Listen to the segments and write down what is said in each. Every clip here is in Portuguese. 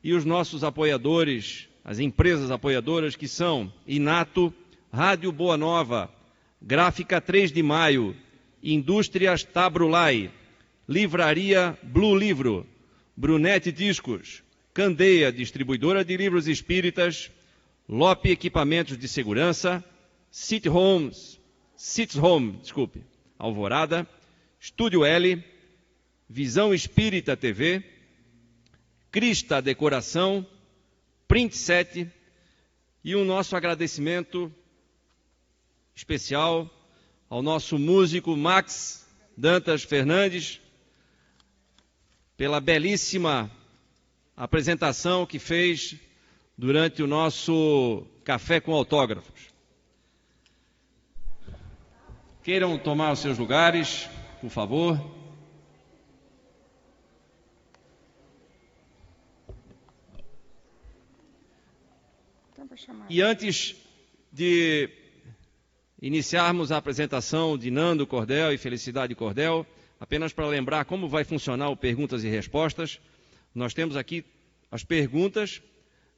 e os nossos apoiadores, as empresas apoiadoras, que são Inato, Rádio Boa Nova, Gráfica 3 de Maio, Indústrias Tabrulai, Livraria Blue Livro, Brunete Discos, Candeia, distribuidora de livros espíritas, Lope Equipamentos de Segurança, City Home, Alvorada, Estúdio L, Visão Espírita TV, Crista Decoração, Print 7 e um nosso agradecimento especial ao nosso músico Max Dantas Fernandes pela belíssima apresentação que fez durante o nosso Café com Autógrafos. Queiram tomar os seus lugares, por favor. E antes de iniciarmos a apresentação de Nando Cordel e Felicidade Cordel, apenas para lembrar como vai funcionar o Perguntas e Respostas, nós temos aqui as perguntas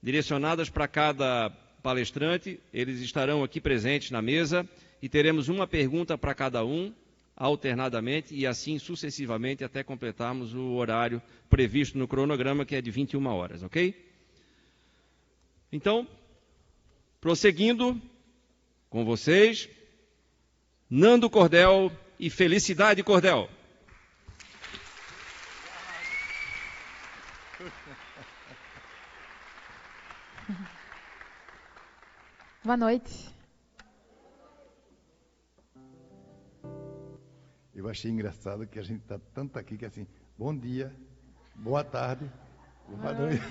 direcionadas para cada palestrante, eles estarão aqui presentes na mesa e teremos uma pergunta para cada um, alternadamente, e assim sucessivamente até completarmos o horário previsto no cronograma, que é de 21 horas, ok? Então, prosseguindo com vocês, Nando Cordel e Felicidade Cordel. Boa noite. Eu achei engraçado que a gente está tanto aqui que assim, bom dia, boa tarde, boa noite.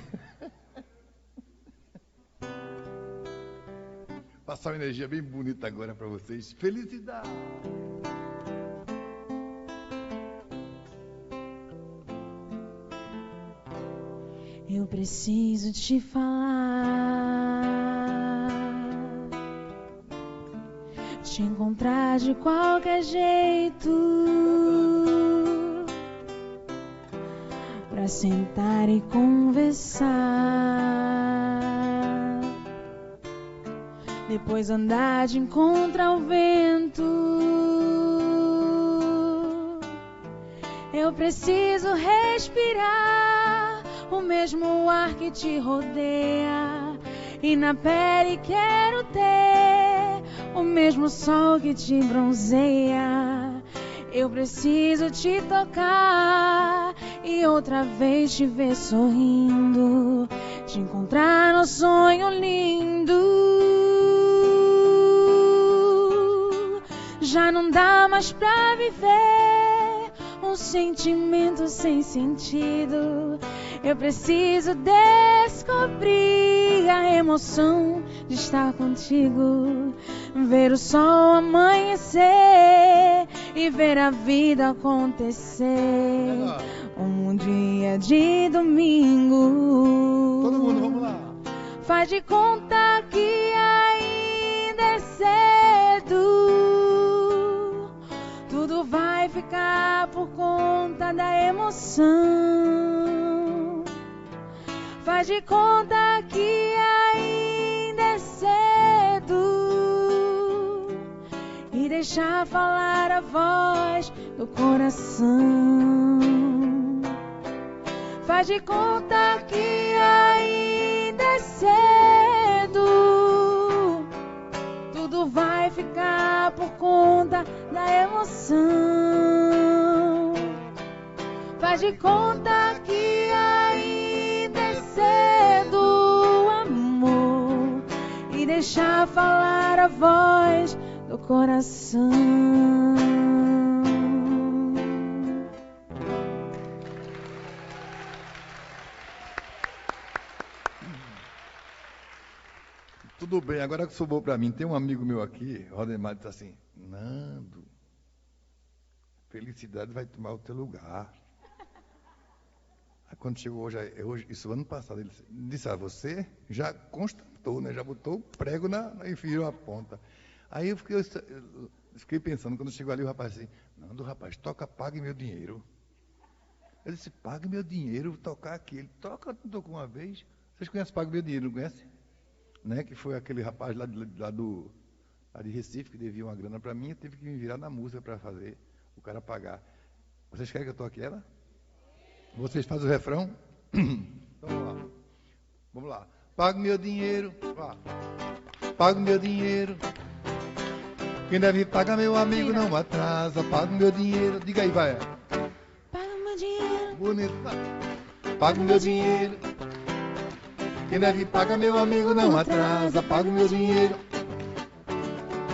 Passar uma energia bem bonita agora para vocês. Felicidade! Eu preciso te falar, te encontrar de qualquer jeito, pra sentar e conversar, depois andar de encontro ao vento. Eu preciso respirar o mesmo ar que te rodeia, e na pele quero ter o mesmo sol que te bronzeia. Eu preciso te tocar e outra vez te ver sorrindo, te encontrar no sonho lindo. Já não dá mais pra viver um sentimento sem sentido. Eu preciso descobrir a emoção de estar contigo, ver o sol amanhecer e ver a vida acontecer. Um dia de domingo. Todo mundo, vamos lá. Faz de conta que ainda é cedo. Tudo vai ficar por conta da emoção. Faz de conta que ainda é cedo e deixa falar a voz do coração. Faz de conta que ainda é cedo. Tudo vai ficar por conta da emoção. Faz de conta que ainda é cedo, amor, e deixa falar a voz do coração. Tudo bem, agora que sobrou para mim, tem um amigo meu aqui, Rodemar, disse assim, Nando, Felicidade vai tomar o teu lugar. Aí quando chegou hoje, isso ano passado, ele disse, você já constatou, né? Já botou o prego enfiou a ponta. Aí eu fiquei pensando, quando chegou ali o rapaz assim, Nando, rapaz, toca, pague meu dinheiro. Eu disse, pague meu dinheiro, vou tocar aqui. Ele tocou uma vez. Vocês conhecem Pague Meu Dinheiro, não conhecem? Né? Que foi aquele rapaz lá de Recife que devia uma grana para mim, eu tive que me virar na música para fazer o cara pagar. Vocês querem que eu toque ela? Vocês fazem o refrão? Então vamos lá. Vamos lá. Pague meu dinheiro. Pague meu dinheiro. Quem deve pagar, meu amigo, não atrasa. Pague meu dinheiro. Diga aí, vai. Paga meu dinheiro. Bonito. Pague meu dinheiro. Quem deve pagar, meu amigo, não atrasa. Pague meu dinheiro.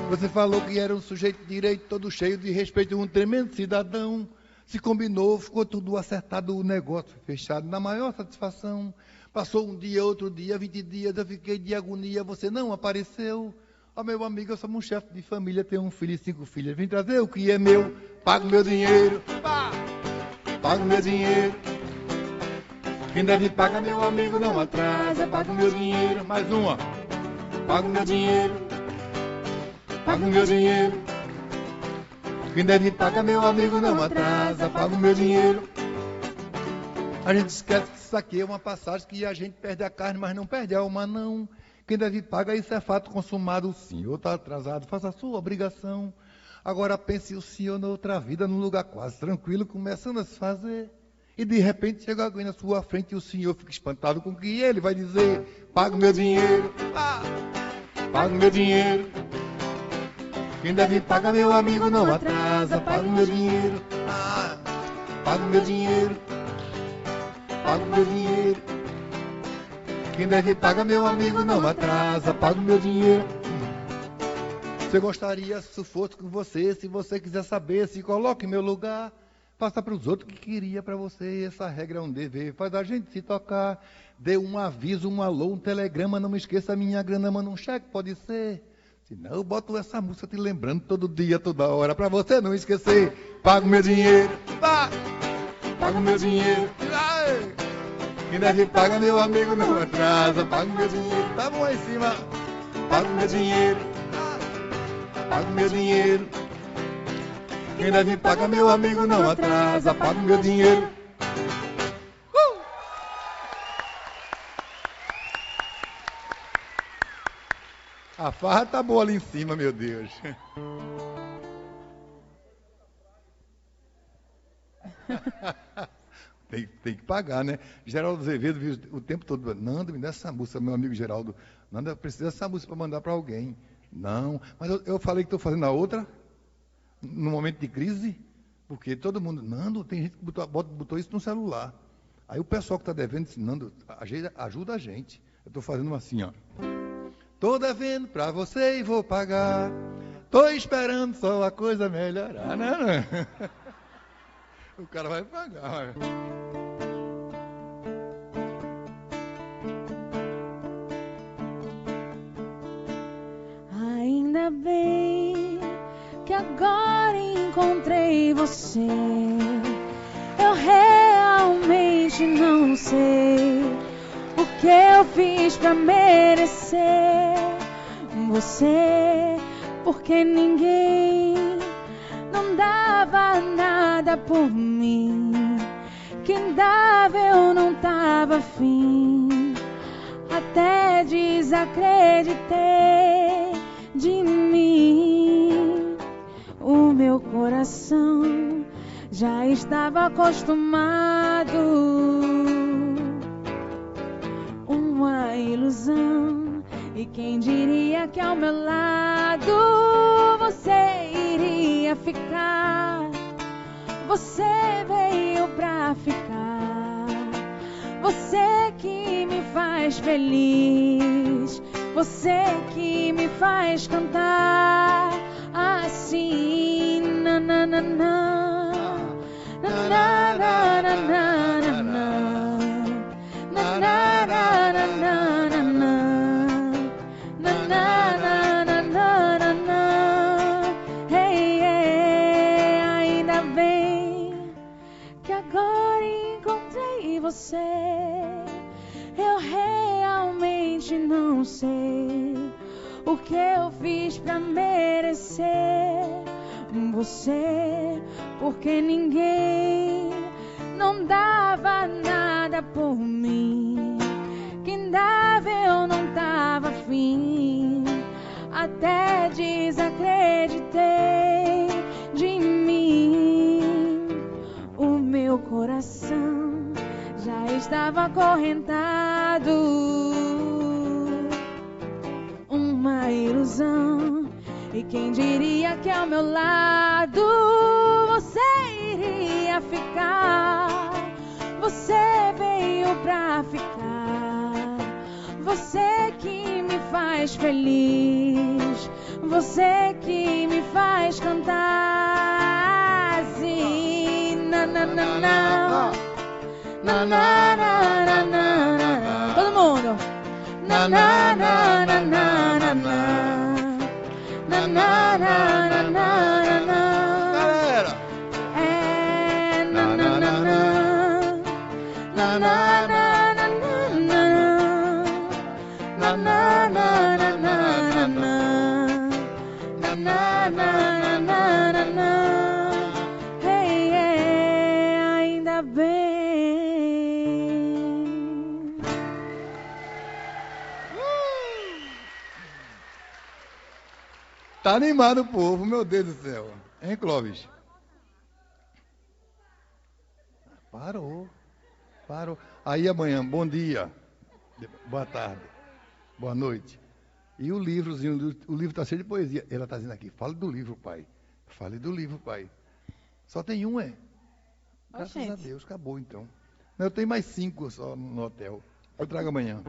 Você falou que era um sujeito de direito, todo cheio de respeito, um tremendo cidadão. Se combinou, ficou tudo acertado, o negócio fechado, na maior satisfação. Passou um dia, outro dia, 20 dias, eu fiquei de agonia, você não apareceu. Ó, meu amigo, eu sou um chefe de família, tenho um filho e 5 filhas. Vim trazer o que é meu, pago meu dinheiro. Pago meu dinheiro. Quem deve pagar, meu amigo, não atrasa. Pago meu dinheiro. Mais uma. Pago meu dinheiro. Pago meu dinheiro. Quem deve pagar, meu amigo, não atrasa. Pago meu dinheiro. A gente esquece que isso aqui é uma passagem que a gente perde a carne, mas não perde a alma, não. Quem deve pagar, isso é fato consumado. O senhor está atrasado, faça a sua obrigação. Agora pense o senhor noutra vida, num lugar quase tranquilo, começando a se fazer. E de repente chega alguém na sua frente e o senhor fica espantado com o que ele vai dizer. Pago meu dinheiro. Pago meu dinheiro. Quem deve pagar, meu amigo, não atrasa. Pago meu dinheiro. Pago meu dinheiro. Pago meu dinheiro. Quem deve pagar, meu amigo, não atrasa. Pago meu dinheiro. Você gostaria, se fosse com você, se você quiser saber, se coloque em meu lugar. Passa para os outros que queria para você. Essa regra é um dever, faz a gente se tocar. Dê um aviso, um alô, um telegrama. Não me esqueça a minha grana, manda um cheque, pode ser. Senão eu boto essa música te lembrando todo dia, toda hora, para você não esquecer. Pago meu dinheiro. Pago meu dinheiro. Quem deve pagar, meu amigo, não atrasa. Pago meu dinheiro. Tá bom aí em cima. Pago meu dinheiro. Pago meu dinheiro. Quem deve pagar, meu amigo, não atrasa. Pago meu dinheiro. A farra tá boa ali em cima, meu Deus. Tem que pagar, né? Geraldo Azevedo viu o tempo todo. Nando, me dá essa música, meu amigo Geraldo. Nando, eu preciso dessa música para mandar para alguém. Não, mas eu falei que estou fazendo a outra. No momento de crise, porque todo mundo, Nando, tem gente que botou isso no celular. Aí o pessoal que está devendo disse, Nando, ajuda a gente. Eu estou fazendo assim, ó. Estou devendo para você e vou pagar. Estou esperando só a coisa melhorar. Não. O cara vai pagar. Ainda bem que agora encontrei você. Eu realmente não sei o que eu fiz pra merecer você, porque ninguém não dava nada por mim. Quem dava eu não tava afim. Até desacreditei de mim. O meu coração já estava acostumado. Uma ilusão. E quem diria que ao meu lado você iria ficar? Você veio pra ficar. Você que me faz feliz. Você que me faz cantar assim, na na na na, na na na na na, na na na na na, na na na na na. Hey, hey, ainda bem que agora encontrei você. Eu realmente não sei o que eu fiz pra merecer você, porque ninguém não dava nada por mim. Quem dava eu não tava afim. Até desacreditei de mim. O meu coração já estava acorrentado. Uma ilusão. E quem diria que ao meu lado você iria ficar? Você veio pra ficar. Você que me faz feliz. Você que me faz cantar assim. Na na na na. Na na na na na. Todo mundo. Na na na na na na na. Na na na na na na. Galera! É na na na na. Na na na na na. Na na na na na na. Na na na na na na. Hey, ainda bem. Tá animado o povo, meu Deus do céu. Hein, Clóvis? Parou. Aí amanhã, bom dia, boa tarde, boa noite. E o livrozinho, o livro está cheio de poesia. Ela está dizendo aqui, fale do livro, pai. Fale do livro, pai. Só tem um, é? Graças a Deus, acabou então. Eu tenho mais 5 só no hotel. Eu trago amanhã.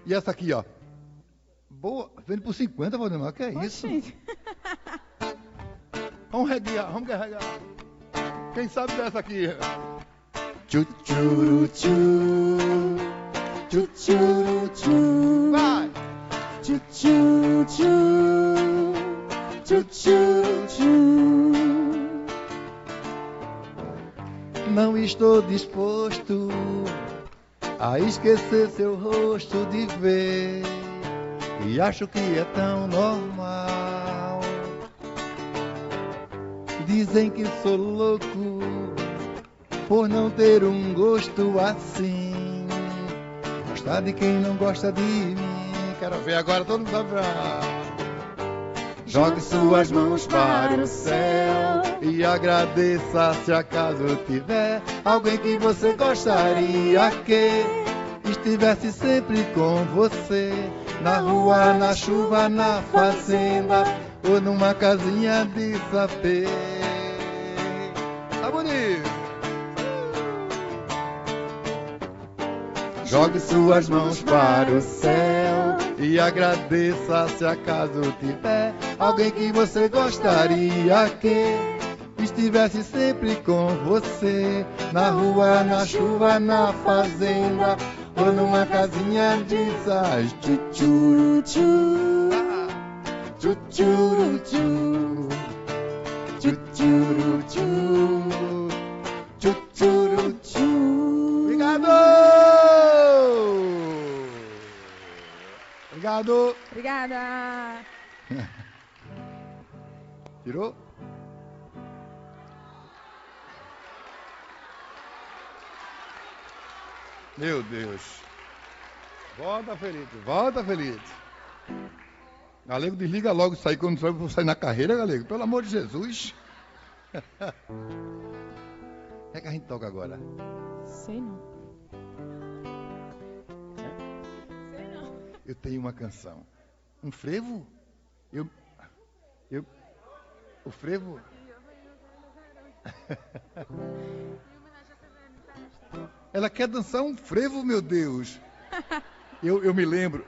E essa aqui, ó. Boa, vende por 50, Valdemar, que é isso? Vamos carregar. Quem sabe dessa aqui? Tchutchuruchu, tchutchuruchu. Vai! Tchutchuruchu, tchutchuruchu. Não estou disposto a esquecer seu rosto de ver. E acho que é tão normal. Dizem que sou louco por não ter um gosto assim. Gostar de quem não gosta de mim. Quero ver agora todo mundo pra... Jogue suas mãos para o céu e agradeça se acaso tiver alguém que você gostaria que estivesse sempre com você. Na rua, na chuva, na fazenda ou numa casinha de sapê. Tá bonito! Jogue suas mãos para o céu e agradeça se acaso tiver alguém que você gostaria que estivesse sempre com você. Na rua, na chuva, na fazenda ou numa casinha de sais. Tchutchuruchu, tchutchuruchu, tchutchuruchu, tchutchuruchu. Obrigado! Obrigado! Obrigada! Tirou? Meu Deus. Volta, Felipe. Volta, Felipe. Galego, desliga logo isso aí quando for sair na carreira, Galego. Pelo amor de Jesus. O que é que a gente toca agora? Sei não. Sei não. Eu tenho uma canção. Um frevo? O frevo? Ela quer dançar um frevo, meu Deus. Eu me lembro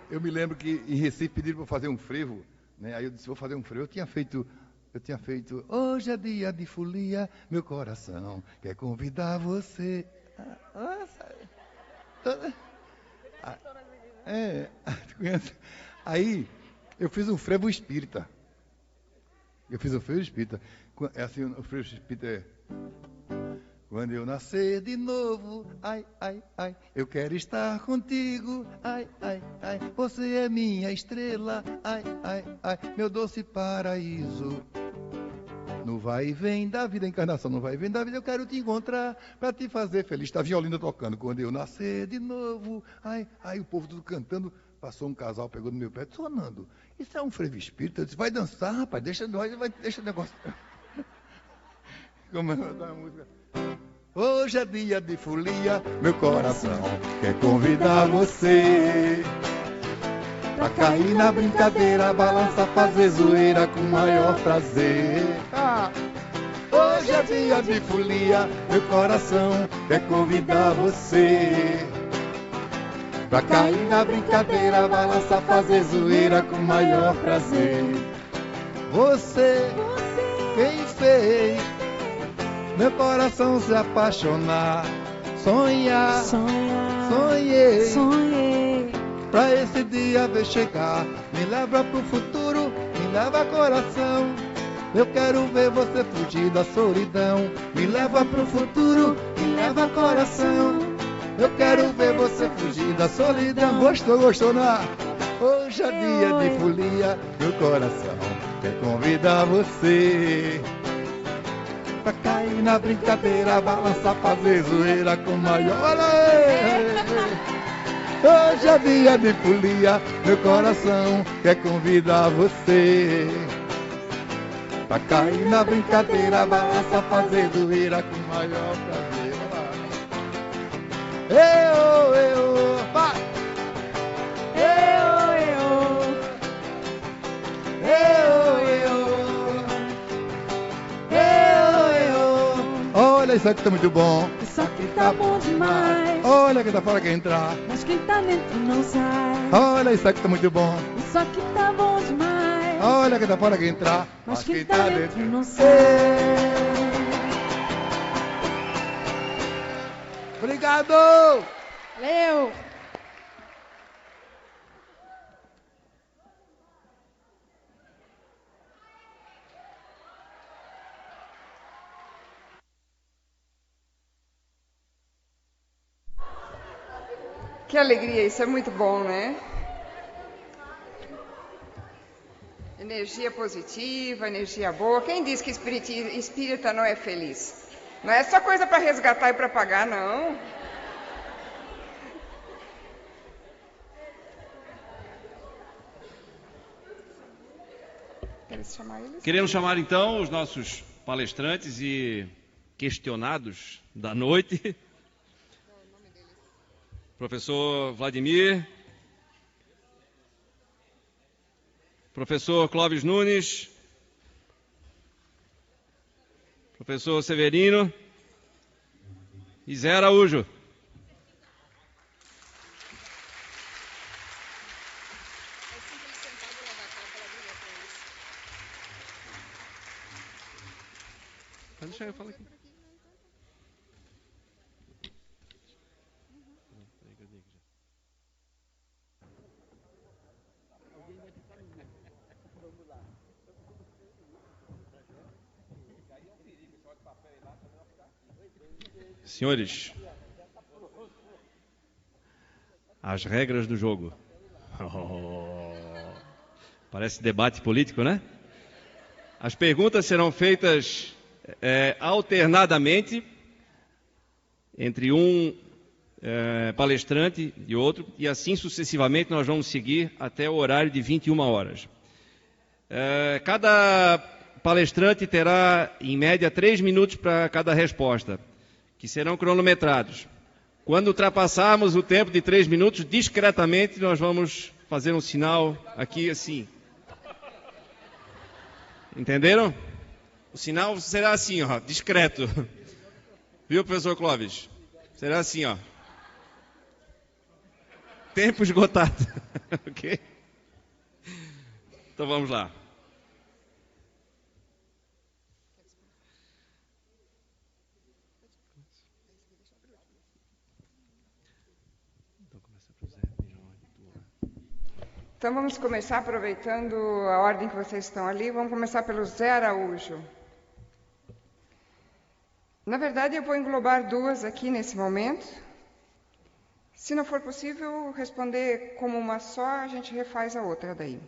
que em Recife pediram para fazer um frevo, né? Aí eu disse, vou fazer um frevo. Eu tinha feito, hoje é dia de folia, meu coração quer convidar você. Tu conhece? Aí eu fiz um frevo espírita. É assim, o frevo espírita é... Quando eu nascer de novo, ai, ai, ai, eu quero estar contigo, ai, ai, ai, você é minha estrela, ai, ai, ai, meu doce paraíso. No vai e vem da vida, encarnação, no vai e vem da vida, eu quero te encontrar pra te fazer feliz. Tá violino tocando, quando eu nascer de novo. Ai, o povo tudo cantando. Passou um casal, pegou no meu pé, sonando. Isso é um frevo espírita? Eu disse, vai dançar, rapaz, deixa o negócio. Como é a música? Hoje é dia de folia, meu coração quer convidar você pra cair na brincadeira, balança, fazer zoeira com maior prazer. Hoje é dia de folia, meu coração quer convidar você pra cair na brincadeira, balança, fazer zoeira com maior prazer. Você, quem fez meu coração se apaixonar, sonhar, sonhei, pra esse dia ver chegar. Me leva pro futuro, me leva coração, eu quero ver você fugir da solidão. Me leva pro futuro, me leva coração, eu quero ver você fugir da solidão. Gostou, né? Hoje é dia de folia, meu coração quer convidar você pra cair na brincadeira, balançar, fazer zoeira com maior. Olha aí! Hoje é dia de folia, meu coração quer convidar você pra cair na brincadeira, balançar, fazer zoeira com maior prazer. Vai! Olha, isso aqui tá muito bom. Isso aqui tá bom demais. Olha quem tá fora quer entrar. Mas quem tá dentro não sai. Olha, isso aqui tá muito bom. Isso aqui tá bom demais. Olha quem tá fora quer entrar. Mas quem tá dentro não sai. Obrigado! Valeu! Que alegria, isso é muito bom, né? Energia positiva, energia boa. Quem diz que espírita não é feliz? Não é só coisa para resgatar e para pagar, não. Queremos chamar então os nossos palestrantes e questionados da noite. Professor Vladimir, professor Clóvis Nunes, professor Severino e Zé Araújo. Deixa eu falar aqui. Senhores, as regras do jogo. Parece debate político, né? As perguntas serão feitas alternadamente entre um palestrante e outro, e assim sucessivamente nós vamos seguir até o horário de 21 horas. Cada palestrante terá, em média, 3 minutos para cada resposta, que serão cronometrados. Quando ultrapassarmos o tempo de 3 minutos, discretamente nós vamos fazer um sinal aqui assim. Entenderam? O sinal será assim, ó, discreto. Viu, professor Clóvis? Será assim, ó. Tempo esgotado. Ok? Então vamos lá. Então vamos começar aproveitando a ordem que vocês estão ali. Vamos começar pelo Zé Araújo. Na verdade, eu vou englobar duas aqui nesse momento. Se não for possível responder como uma só, a gente refaz a outra daí.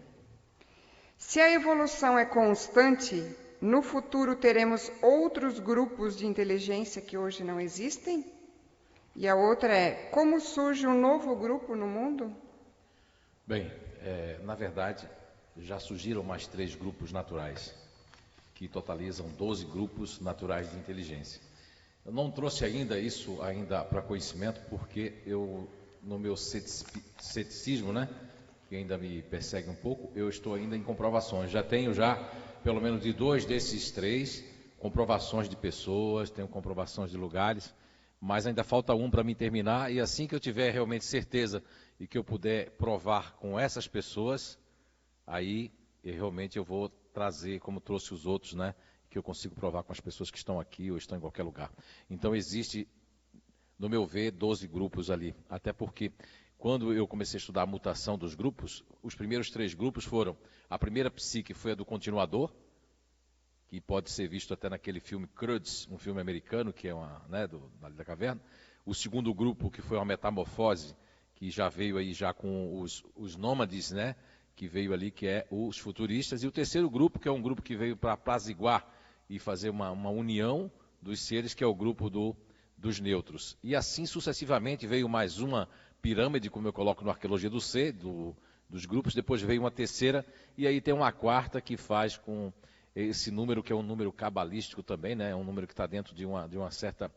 Se a evolução é constante, no futuro teremos outros grupos de inteligência que hoje não existem? E a outra é, como surge um novo grupo no mundo? Bem, na verdade, já surgiram mais 3 grupos naturais, que totalizam 12 grupos naturais de inteligência. Eu não trouxe ainda isso para conhecimento, porque eu, no meu ceticismo, né, que ainda me persegue um pouco, eu estou ainda em comprovações. Já tenho pelo menos de 2 desses 3, comprovações de pessoas, tenho comprovações de lugares, mas ainda falta um para mim terminar, e assim que eu tiver realmente certeza e que eu puder provar com essas pessoas, aí realmente eu vou trazer, como trouxe os outros, né, que eu consigo provar com as pessoas que estão aqui ou estão em qualquer lugar. Então existe, no meu ver, 12 grupos ali, até porque quando eu comecei a estudar a mutação dos grupos, os primeiros 3 grupos foram, a primeira psique foi a do continuador, que pode ser visto até naquele filme Croods, um filme americano, que é da caverna. O segundo grupo, que foi uma metamorfose, que já veio aí já com os nômades, né, que veio ali, que é os futuristas. E o terceiro grupo, que é um grupo que veio para apaziguar e fazer uma união dos seres, que é o grupo dos neutros. E assim sucessivamente veio mais uma pirâmide, como eu coloco no Arqueologia do Ser, dos grupos, depois veio uma terceira, e aí tem uma quarta que faz com esse número, que é um número cabalístico também, né? É um número que está dentro de uma certa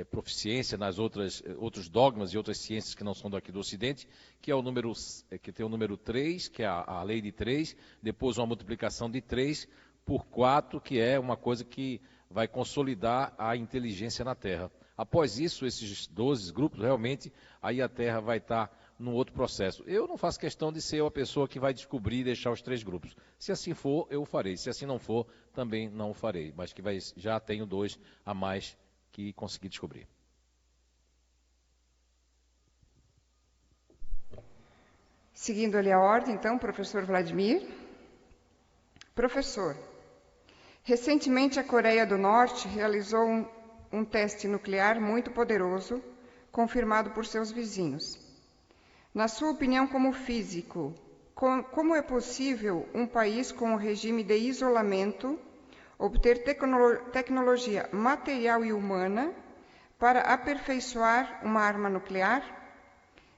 proficiência nas outros dogmas e outras ciências que não são daqui do Ocidente, que é o número, que tem o número 3, que é a lei de 3, depois uma multiplicação de 3 por 4, que é uma coisa que vai consolidar a inteligência na Terra. Após isso, esses 12 grupos, realmente, aí a Terra vai estar num outro processo. Eu não faço questão de ser a pessoa que vai descobrir e deixar os 3 grupos. Se assim for, eu o farei. Se assim não for, também não o farei. Mas que já tenho 2 a mais que consegui descobrir. Seguindo ali a ordem, então, professor Vladimir. Professor, recentemente a Coreia do Norte realizou um teste nuclear muito poderoso, confirmado por seus vizinhos. Na sua opinião como físico, como é possível um país com um regime de isolamento obter tecnologia material e humana para aperfeiçoar uma arma nuclear?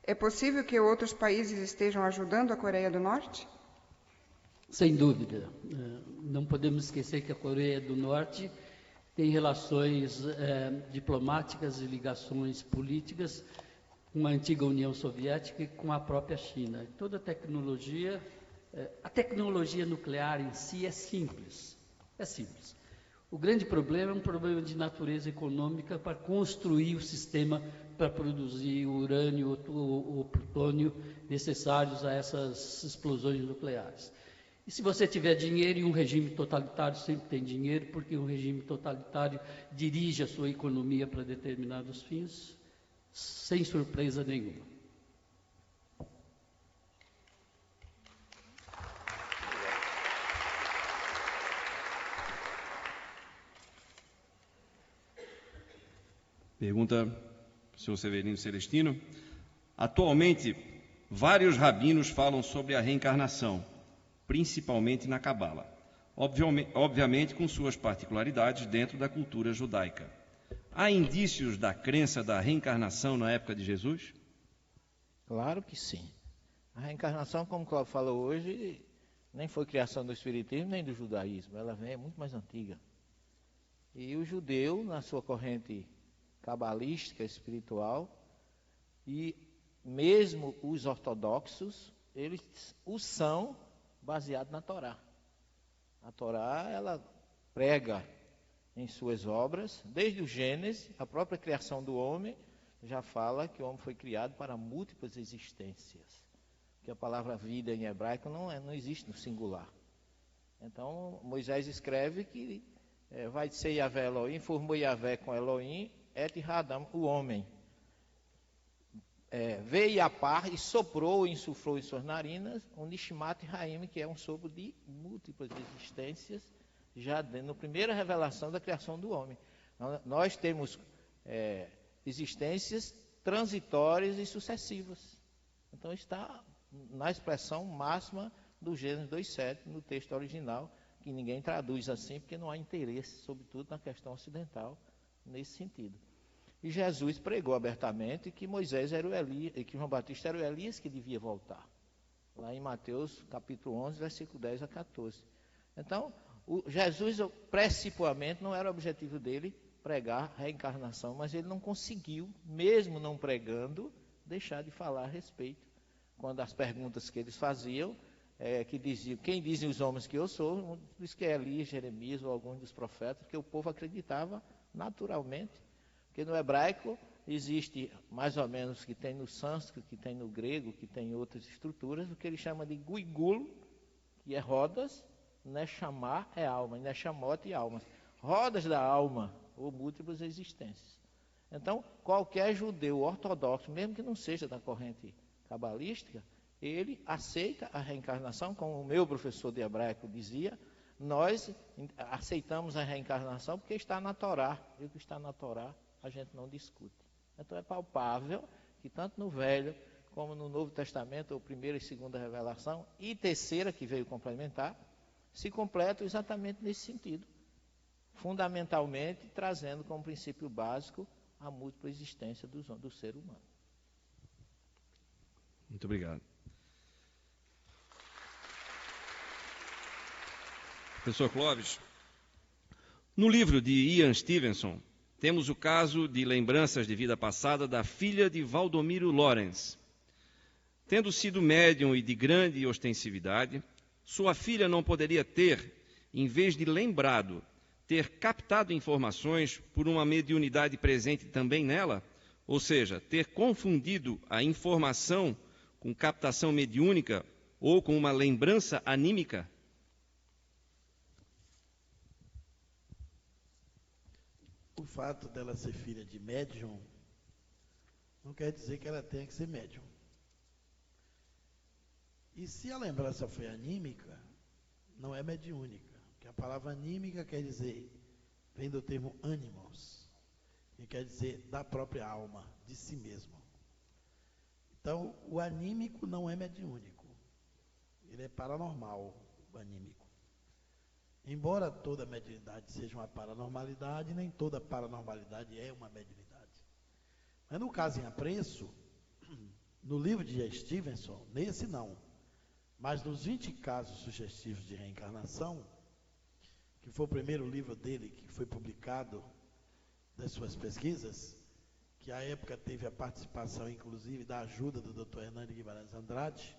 É possível que outros países estejam ajudando a Coreia do Norte? Sem dúvida. Não podemos esquecer que a Coreia do Norte tem relações diplomáticas e ligações políticas com a antiga União Soviética e com a própria China. Toda a tecnologia nuclear em si é simples. É simples. O grande problema é um problema de natureza econômica para construir o sistema para produzir o urânio ou o plutônio necessários a essas explosões nucleares. E se você tiver dinheiro, e um regime totalitário sempre tem dinheiro, porque um regime totalitário dirige a sua economia para determinados fins, sem surpresa nenhuma. Pergunta para o senhor Severino Celestino. Atualmente, vários rabinos falam sobre a reencarnação, principalmente na Cabala, obviamente com suas particularidades dentro da cultura judaica. Há indícios da crença da reencarnação na época de Jesus? Claro que sim. A reencarnação, como o Cláudio falou hoje, nem foi criação do Espiritismo nem do judaísmo, ela é muito mais antiga. E o judeu, na sua corrente cabalística, espiritual, e mesmo os ortodoxos, eles o são baseado na Torá. A Torá, ela prega em suas obras, desde o Gênesis, a própria criação do homem, já fala que o homem foi criado para múltiplas existências. Que a palavra vida em hebraico não existe no singular. Então, Moisés escreve que vai ser Yahvé Elohim, formou Yahvé com Elohim, et Hadam, o homem. Veio a par e soprou e insuflou em suas narinas um Nishmat Haim, que é um sopro de múltiplas existências, já na primeira revelação da criação do homem. Nós temos existências transitórias e sucessivas. Então está na expressão máxima do Gênesis 2:7, no texto original, que ninguém traduz assim, porque não há interesse, sobretudo na questão ocidental, nesse sentido. E Jesus pregou abertamente que Moisés era o Elias, que João Batista era o Elias que devia voltar. Lá em Mateus capítulo 11, versículo 10 a 14. Então, Jesus, principalmente, não era o objetivo dele pregar a reencarnação, mas ele não conseguiu, mesmo não pregando, deixar de falar a respeito. Quando as perguntas que eles faziam, que diziam, quem dizem os homens que eu sou, diz que é Elias, Jeremias ou algum dos profetas, porque o povo acreditava naturalmente. Porque no hebraico existe mais ou menos, que tem no sânscrito, que tem no grego, que tem em outras estruturas, o que ele chama de guigul, que é rodas, Neshamah é alma, Neshamot é alma. Rodas da alma, ou múltiplas existências. Então, qualquer judeu ortodoxo, mesmo que não seja da corrente cabalística, ele aceita a reencarnação, como o meu professor de hebraico dizia, nós aceitamos a reencarnação porque está na Torá, e o que está na Torá a gente não discute. Então é palpável que tanto no Velho como no Novo Testamento, ou primeira e segunda revelação, e terceira, que veio complementar, se completam exatamente nesse sentido, fundamentalmente trazendo como princípio básico a múltipla existência do ser humano. Muito obrigado. Professor Clóvis, no livro de Ian Stevenson, temos o caso de lembranças de vida passada da filha de Valdomiro Lorenz. Tendo sido médium e de grande ostensividade, sua filha não poderia ter, em vez de lembrado, ter captado informações por uma mediunidade presente também nela, ou seja, ter confundido a informação com captação mediúnica ou com uma lembrança anímica? O fato dela ser filha de médium não quer dizer que ela tenha que ser médium. E se a lembrança foi anímica, não é mediúnica. Porque a palavra anímica quer dizer, vem do termo ânimos, que quer dizer da própria alma, de si mesmo. Então, o anímico não é mediúnico. Ele é paranormal, o anímico. Embora toda mediunidade seja uma paranormalidade, nem toda paranormalidade é uma mediunidade. Mas no caso em apreço, no livro de Stevenson, nesse não, mas nos 20 casos sugestivos de reencarnação, que foi o primeiro livro dele que foi publicado das suas pesquisas, que à época teve a participação, inclusive, da ajuda do Dr. Hernani Guimarães Andrade,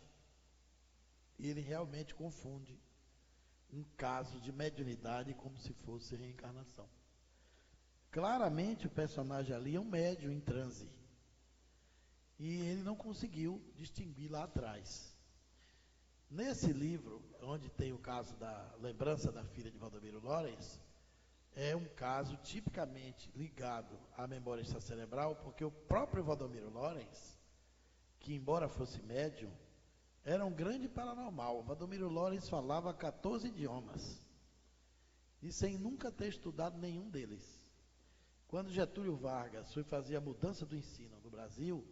e ele realmente confunde um caso de mediunidade como se fosse reencarnação. Claramente o personagem ali é um médium em transe, e ele não conseguiu distinguir lá atrás. Nesse livro, onde tem o caso da lembrança da filha de Valdomiro Lorenz, é um caso tipicamente ligado à memória extracerebral, porque o próprio Valdomiro Lorenz, que embora fosse médium, era um grande paranormal. O Valdomiro Lorenz falava 14 idiomas, e sem nunca ter estudado nenhum deles. Quando Getúlio Vargas foi fazer a mudança do ensino no Brasil,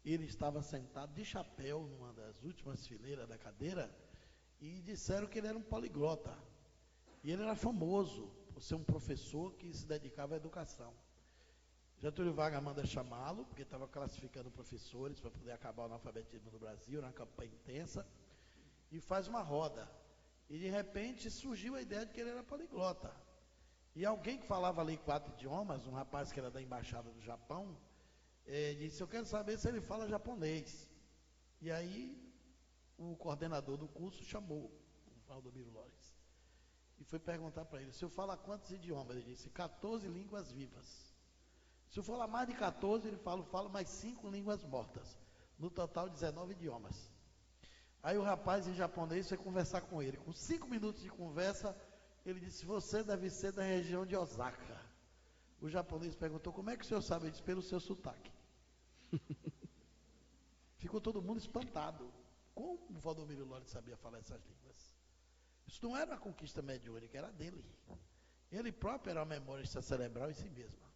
ele estava sentado de chapéu numa das últimas fileiras da cadeira, e disseram que ele era um poliglota. E ele era famoso por ser um professor que se dedicava à educação. Getúlio Vargas manda chamá-lo, porque estava classificando professores para poder acabar o analfabetismo no Brasil, era uma campanha intensa, e faz uma roda. E de repente surgiu a ideia de que ele era poliglota. E alguém que falava ali 4 idiomas, um rapaz que era da embaixada do Japão, disse, eu quero saber se ele fala japonês. E aí o coordenador do curso chamou o Valdomiro Lorenz e foi perguntar para ele, o senhor fala quantos idiomas? Ele disse, 14 línguas vivas. Se eu falar mais de 14, ele fala mais 5 línguas mortas. No total, 19 idiomas. Aí o rapaz em japonês foi conversar com ele. Com 5 minutos de conversa, ele disse, você deve ser da região de Osaka. O japonês perguntou, como é que o senhor sabe? Ele disse, pelo seu sotaque. Ficou todo mundo espantado. Como o Valdomiro Lorenz sabia falar essas línguas? Isso não era uma conquista mediúnica, era dele. Ele próprio era uma memória extracerebral em si mesma.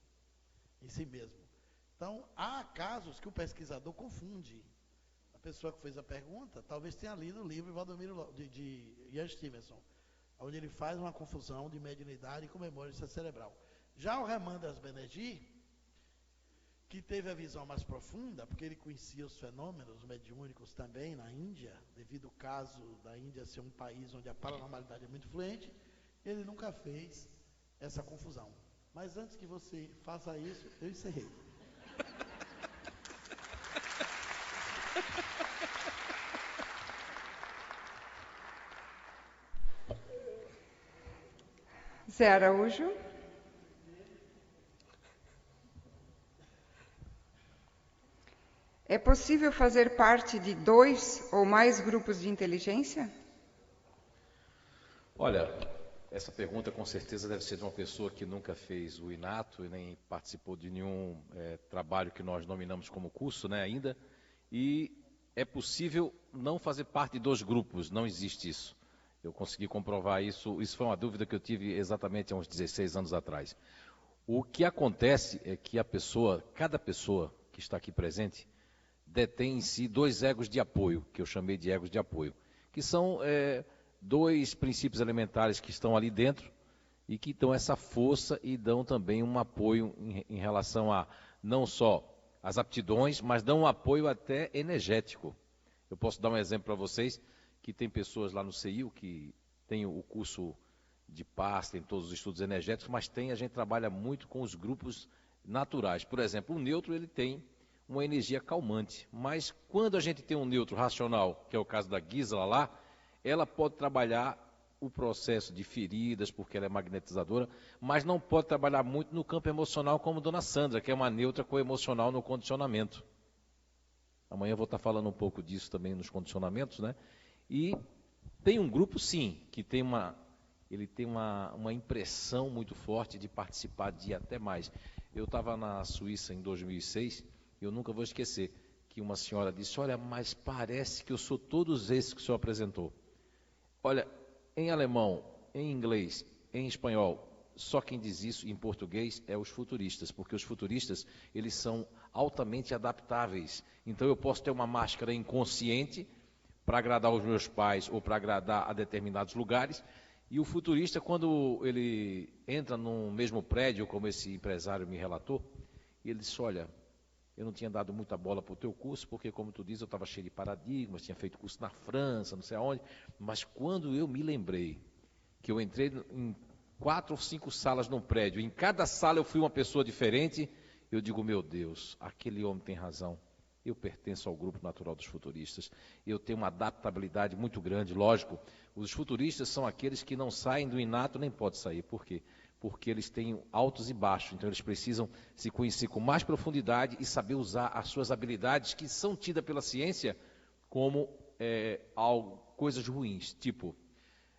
Em si mesmo. Então, há casos que o pesquisador confunde. A pessoa que fez a pergunta, talvez tenha lido o livro de Ian Stevenson. onde ele faz uma confusão de mediunidade e comemorância cerebral. Já o Ramandas Banerjee, que teve a visão mais profunda, porque ele conhecia os fenômenos mediúnicos também na Índia, devido ao caso da Índia ser um país onde a paranormalidade é muito fluente, ele nunca fez essa confusão. Mas antes que você faça isso, eu encerrei. Zé Araújo. É possível fazer parte de 2 ou mais grupos de inteligência? Olha, essa pergunta com certeza deve ser de uma pessoa que nunca fez o inato e nem participou de nenhum trabalho que nós nominamos como curso, né, ainda. E é possível não fazer parte de 2 grupos, não existe isso. Eu consegui comprovar isso, isso foi uma dúvida que eu tive exatamente há uns 16 anos atrás. O que acontece é que cada pessoa que está aqui presente, detém em si 2 egos de apoio, que eu chamei de egos de apoio, que são 2 princípios elementares que estão ali dentro e que dão essa força e dão também um apoio em relação a não só as aptidões, mas dão um apoio até energético. Eu posso dar um exemplo para vocês, que tem pessoas lá no CIU que tem o curso de paz, tem todos os estudos energéticos, mas a gente trabalha muito com os grupos naturais. Por exemplo, o neutro ele tem uma energia calmante, mas quando a gente tem um neutro racional, que é o caso da Gisela lá, ela pode trabalhar o processo de feridas, porque ela é magnetizadora, mas não pode trabalhar muito no campo emocional como Dona Sandra, que é uma neutra com emocional no condicionamento. Amanhã eu vou estar falando um pouco disso também nos condicionamentos, né? E tem um grupo, sim, que tem ele tem uma impressão muito forte de participar de até mais. Eu estava na Suíça em 2006, e eu nunca vou esquecer que uma senhora disse, olha, mas parece que eu sou todos esses que o senhor apresentou. Olha, em alemão, em inglês, em espanhol, só quem diz isso em português é os futuristas, porque os futuristas, eles são altamente adaptáveis. Então eu posso ter uma máscara inconsciente para agradar os meus pais ou para agradar a determinados lugares, e o futurista, quando ele entra no mesmo prédio, como esse empresário me relatou, ele disse, olha, eu não tinha dado muita bola para o teu curso, porque, como tu diz, eu estava cheio de paradigmas, tinha feito curso na França, não sei aonde, mas quando eu me lembrei que eu entrei em 4 ou 5 salas num prédio, em cada sala eu fui uma pessoa diferente, eu digo, meu Deus, aquele homem tem razão, eu pertenço ao grupo natural dos futuristas, eu tenho uma adaptabilidade muito grande, lógico, os futuristas são aqueles que não saem do inato, nem podem sair, por quê? Porque eles têm altos e baixos, então eles precisam se conhecer com mais profundidade e saber usar as suas habilidades que são tidas pela ciência como coisas ruins, tipo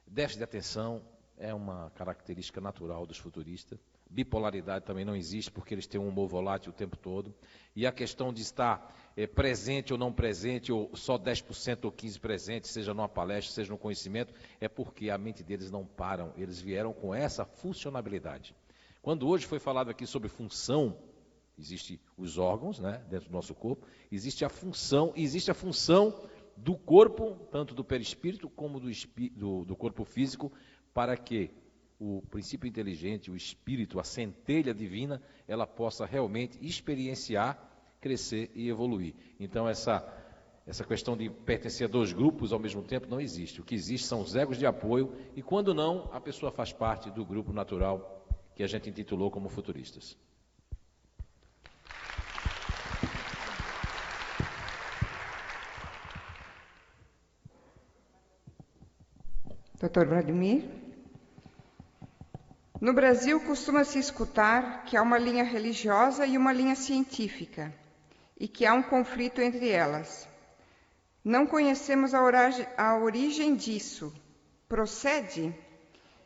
déficit de atenção é uma característica natural dos futuristas, bipolaridade também não existe porque eles têm um humor volátil o tempo todo, e a questão de estar presente ou não presente, ou só 10% ou 15% presente, seja numa palestra, seja no conhecimento, é porque a mente deles não param, eles vieram com essa funcionabilidade. Quando hoje foi falado aqui sobre função, existem os órgãos, né, dentro do nosso corpo, existe a função do corpo, tanto do perispírito como do corpo físico, para que o princípio inteligente, o espírito, a centelha divina, ela possa realmente experienciar, crescer e evoluir. Então essa questão de pertencer a 2 grupos ao mesmo tempo não existe. O que existe são os egos de apoio e quando não, a pessoa faz parte do grupo natural que a gente intitulou como futuristas. Dr. Vladimir? No Brasil, costuma-se escutar que há uma linha religiosa e uma linha científica, e que há um conflito entre elas. Não conhecemos a origem disso. Procede?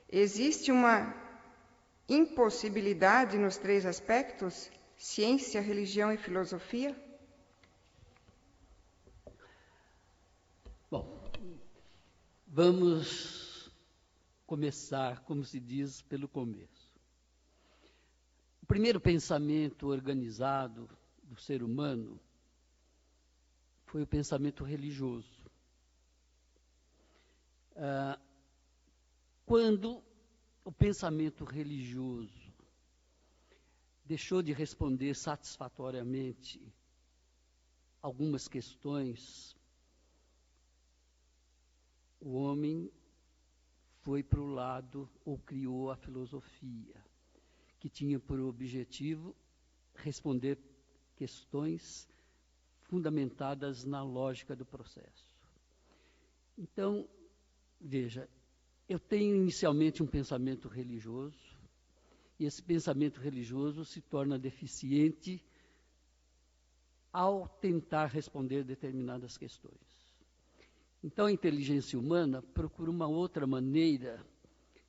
Existe uma impossibilidade nos 3 aspectos? Ciência, religião e filosofia? Bom, vamos começar, como se diz, pelo começo. O primeiro pensamento organizado do ser humano foi o pensamento religioso. quando o pensamento religioso deixou de responder satisfatoriamente algumas questões, o homem foi para o lado, ou criou a filosofia, que tinha por objetivo responder questões fundamentadas na lógica do processo. Então, veja, eu tenho inicialmente um pensamento religioso, e esse pensamento religioso se torna deficiente ao tentar responder determinadas questões. Então, a inteligência humana procura uma outra maneira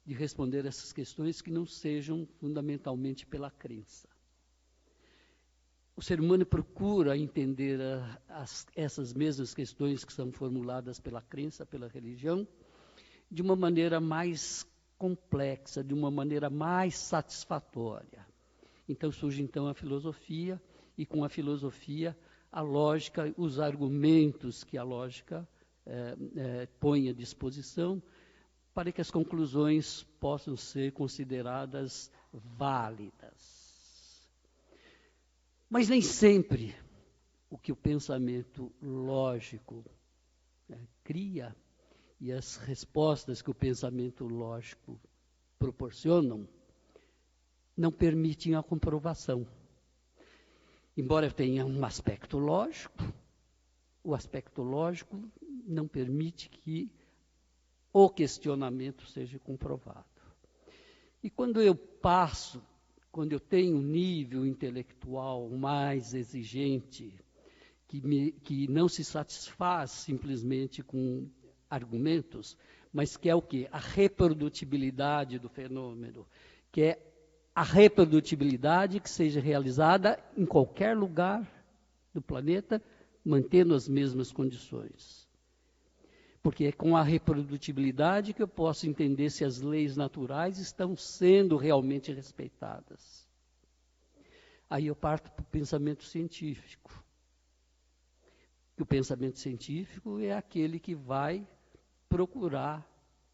de responder essas questões que não sejam fundamentalmente pela crença. O ser humano procura entender essas mesmas questões que são formuladas pela crença, pela religião, de uma maneira mais complexa, de uma maneira mais satisfatória. Então surge a filosofia, e com a filosofia, a lógica, os argumentos que a lógica põe à disposição, para que as conclusões possam ser consideradas válidas. Mas nem sempre o que o pensamento lógico cria e as respostas que o pensamento lógico proporcionam não permitem a comprovação. Embora tenha um aspecto lógico, o aspecto lógico não permite que o questionamento seja comprovado. E quando eu tenho um nível intelectual mais exigente, que não se satisfaz simplesmente com argumentos, mas que é o quê? A reprodutibilidade do fenômeno, que é a reprodutibilidade que seja realizada em qualquer lugar do planeta, mantendo as mesmas condições. Porque é com a reprodutibilidade que eu posso entender se as leis naturais estão sendo realmente respeitadas. Aí eu parto para o pensamento científico. E o pensamento científico é aquele que vai procurar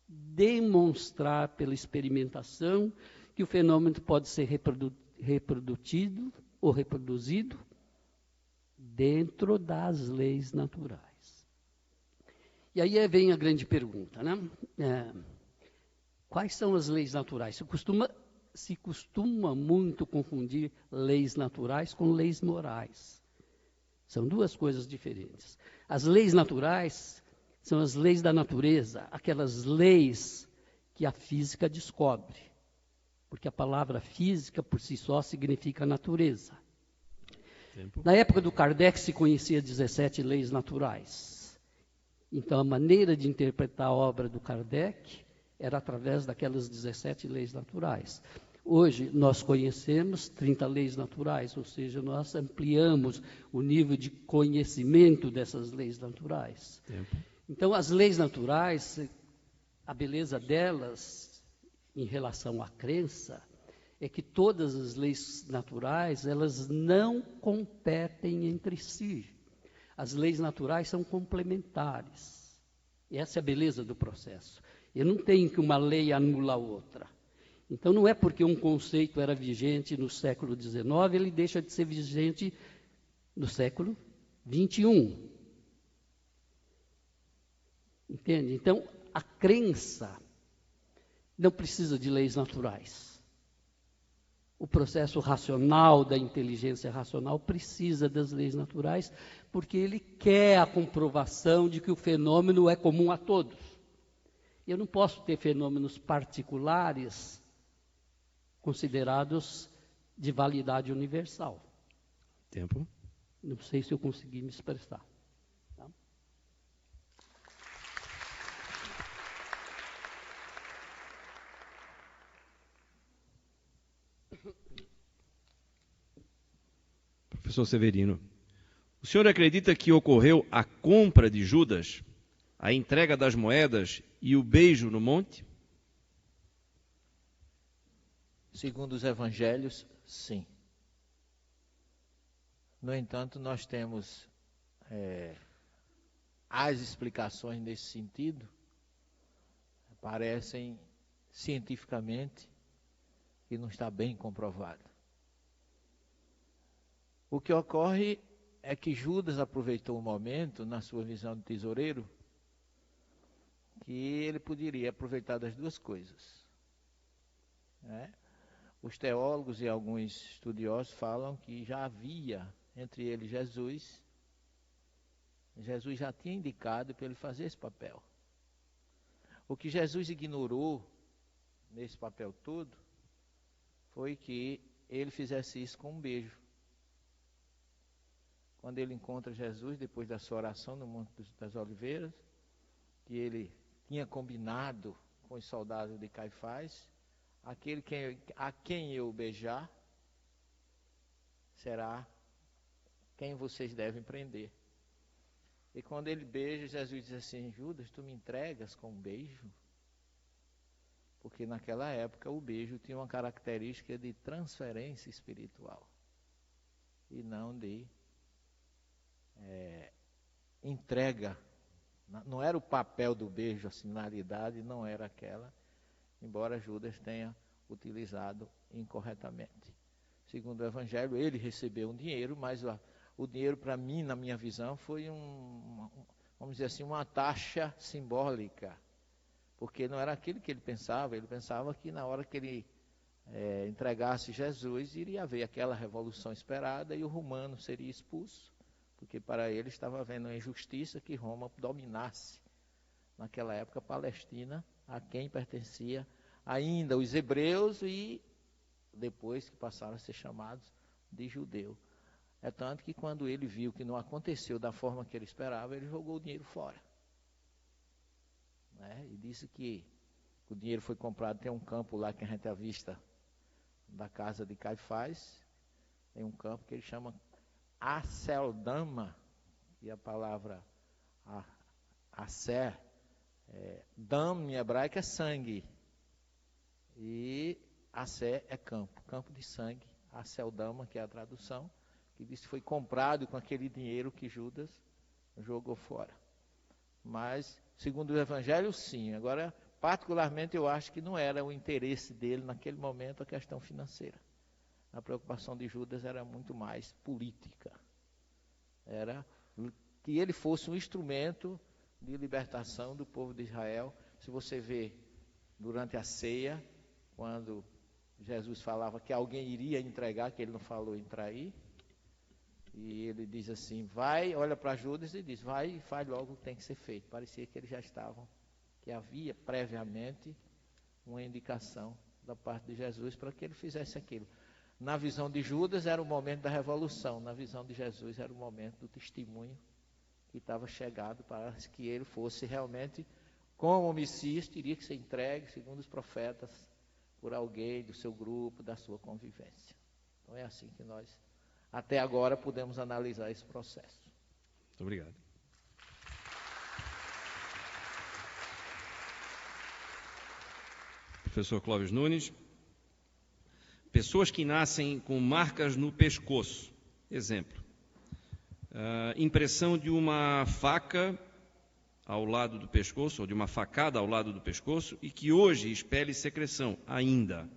demonstrar pela experimentação que o fenômeno pode ser reproduzido ou reproduzido dentro das leis naturais. E aí vem a grande pergunta, né? Quais são as leis naturais? Se costuma muito confundir leis naturais com leis morais. São duas coisas diferentes. As leis naturais são as leis da natureza, aquelas leis que a física descobre. Porque a palavra física, por si só, significa natureza. Na época do Kardec, se conhecia 17 leis naturais. Então, a maneira de interpretar a obra do Kardec era através daquelas 17 leis naturais. Hoje, nós conhecemos 30 leis naturais, ou seja, nós ampliamos o nível de conhecimento dessas leis naturais. Então, as leis naturais, a beleza delas, em relação à crença, é que todas as leis naturais, elas não competem entre si. As leis naturais são complementares. E essa é a beleza do processo. Eu não tenho que uma lei anula a outra. Então, não é porque um conceito era vigente no século XIX, ele deixa de ser vigente no século XXI. Entende? Então, a crença não precisa de leis naturais. O processo racional da inteligência racional precisa das leis naturais, porque ele quer a comprovação de que o fenômeno é comum a todos. Eu não posso ter fenômenos particulares considerados de validade universal. Tempo. Não sei se eu consegui me expressar. Tá? Professor Severino, o senhor acredita que ocorreu a compra de Judas, a entrega das moedas e o beijo no monte? Segundo os evangelhos, sim. No entanto, nós temos as explicações nesse sentido parecem cientificamente que não está bem comprovado. O que ocorre é que Judas aproveitou um momento, na sua visão de tesoureiro, que ele poderia aproveitar das duas coisas. Né? Os teólogos e alguns estudiosos falam que já havia entre eles Jesus já tinha indicado para ele fazer esse papel. O que Jesus ignorou nesse papel todo foi que ele fizesse isso com um beijo. Quando ele encontra Jesus, depois da sua oração no Monte das Oliveiras, que ele tinha combinado com os soldados de Caifás, aquele a quem eu beijar, será quem vocês devem prender. E quando ele beija, Jesus diz assim: Judas, tu me entregas com um beijo? Porque naquela época o beijo tinha uma característica de transferência espiritual e não de entrega. Não era o papel do beijo, a finalidade não era aquela, embora Judas tenha utilizado incorretamente. Segundo o Evangelho, ele recebeu um dinheiro, mas o dinheiro, para mim, na minha visão, foi vamos dizer assim, uma taxa simbólica, porque não era aquilo que ele pensava que na hora que ele entregasse Jesus, iria haver aquela revolução esperada e o romano seria expulso, porque para ele estava havendo uma injustiça que Roma dominasse, naquela época, a Palestina, a quem pertencia ainda os hebreus e depois que passaram a ser chamados de judeu. É tanto que quando ele viu que não aconteceu da forma que ele esperava, ele jogou o dinheiro fora. Né? E disse que o dinheiro foi comprado, tem um campo lá que a gente avista da casa de Caifás, tem um campo que ele chama Aceldama, e a palavra Acer, dam em hebraico é sangue, e Acer é campo de sangue, Aceldama, que é a tradução, que diz que foi comprado com aquele dinheiro que Judas jogou fora. Mas, segundo o Evangelho, sim. Agora, particularmente, eu acho que não era o interesse dele naquele momento a questão financeira. A preocupação de Judas era muito mais política. Era que ele fosse um instrumento de libertação do povo de Israel. Se você vê durante a ceia, quando Jesus falava que alguém iria entregar, que ele não falou em trair, e ele diz assim, vai, olha para Judas e diz, vai e faz logo o que tem que ser feito. Parecia que eles já estavam, que havia previamente uma indicação da parte de Jesus para que ele fizesse aquilo. Na visão de Judas era o momento da revolução, na visão de Jesus era o momento do testemunho que estava chegado para que ele fosse realmente, como o Messias, teria que ser entregue, segundo os profetas, por alguém do seu grupo, da sua convivência. Então é assim que nós, até agora, podemos analisar esse processo. Muito obrigado. Professor Clóvis Nunes. Pessoas que nascem com marcas no pescoço. Exemplo. Impressão de uma faca ao lado do pescoço, ou de uma facada ao lado do pescoço, e que hoje expele secreção ainda.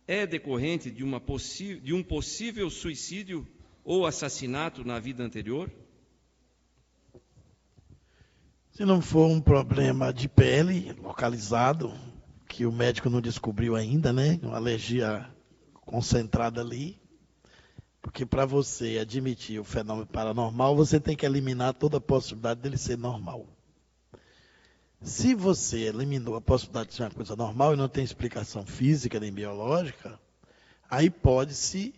É decorrente de um possível suicídio ou assassinato na vida anterior? Se não for um problema de pele localizado, que o médico não descobriu ainda, né? Uma alergia concentrada ali, porque para você admitir o fenômeno paranormal, você tem que eliminar toda a possibilidade dele ser normal. Se você eliminou a possibilidade de ser uma coisa normal e não tem explicação física nem biológica, aí pode-se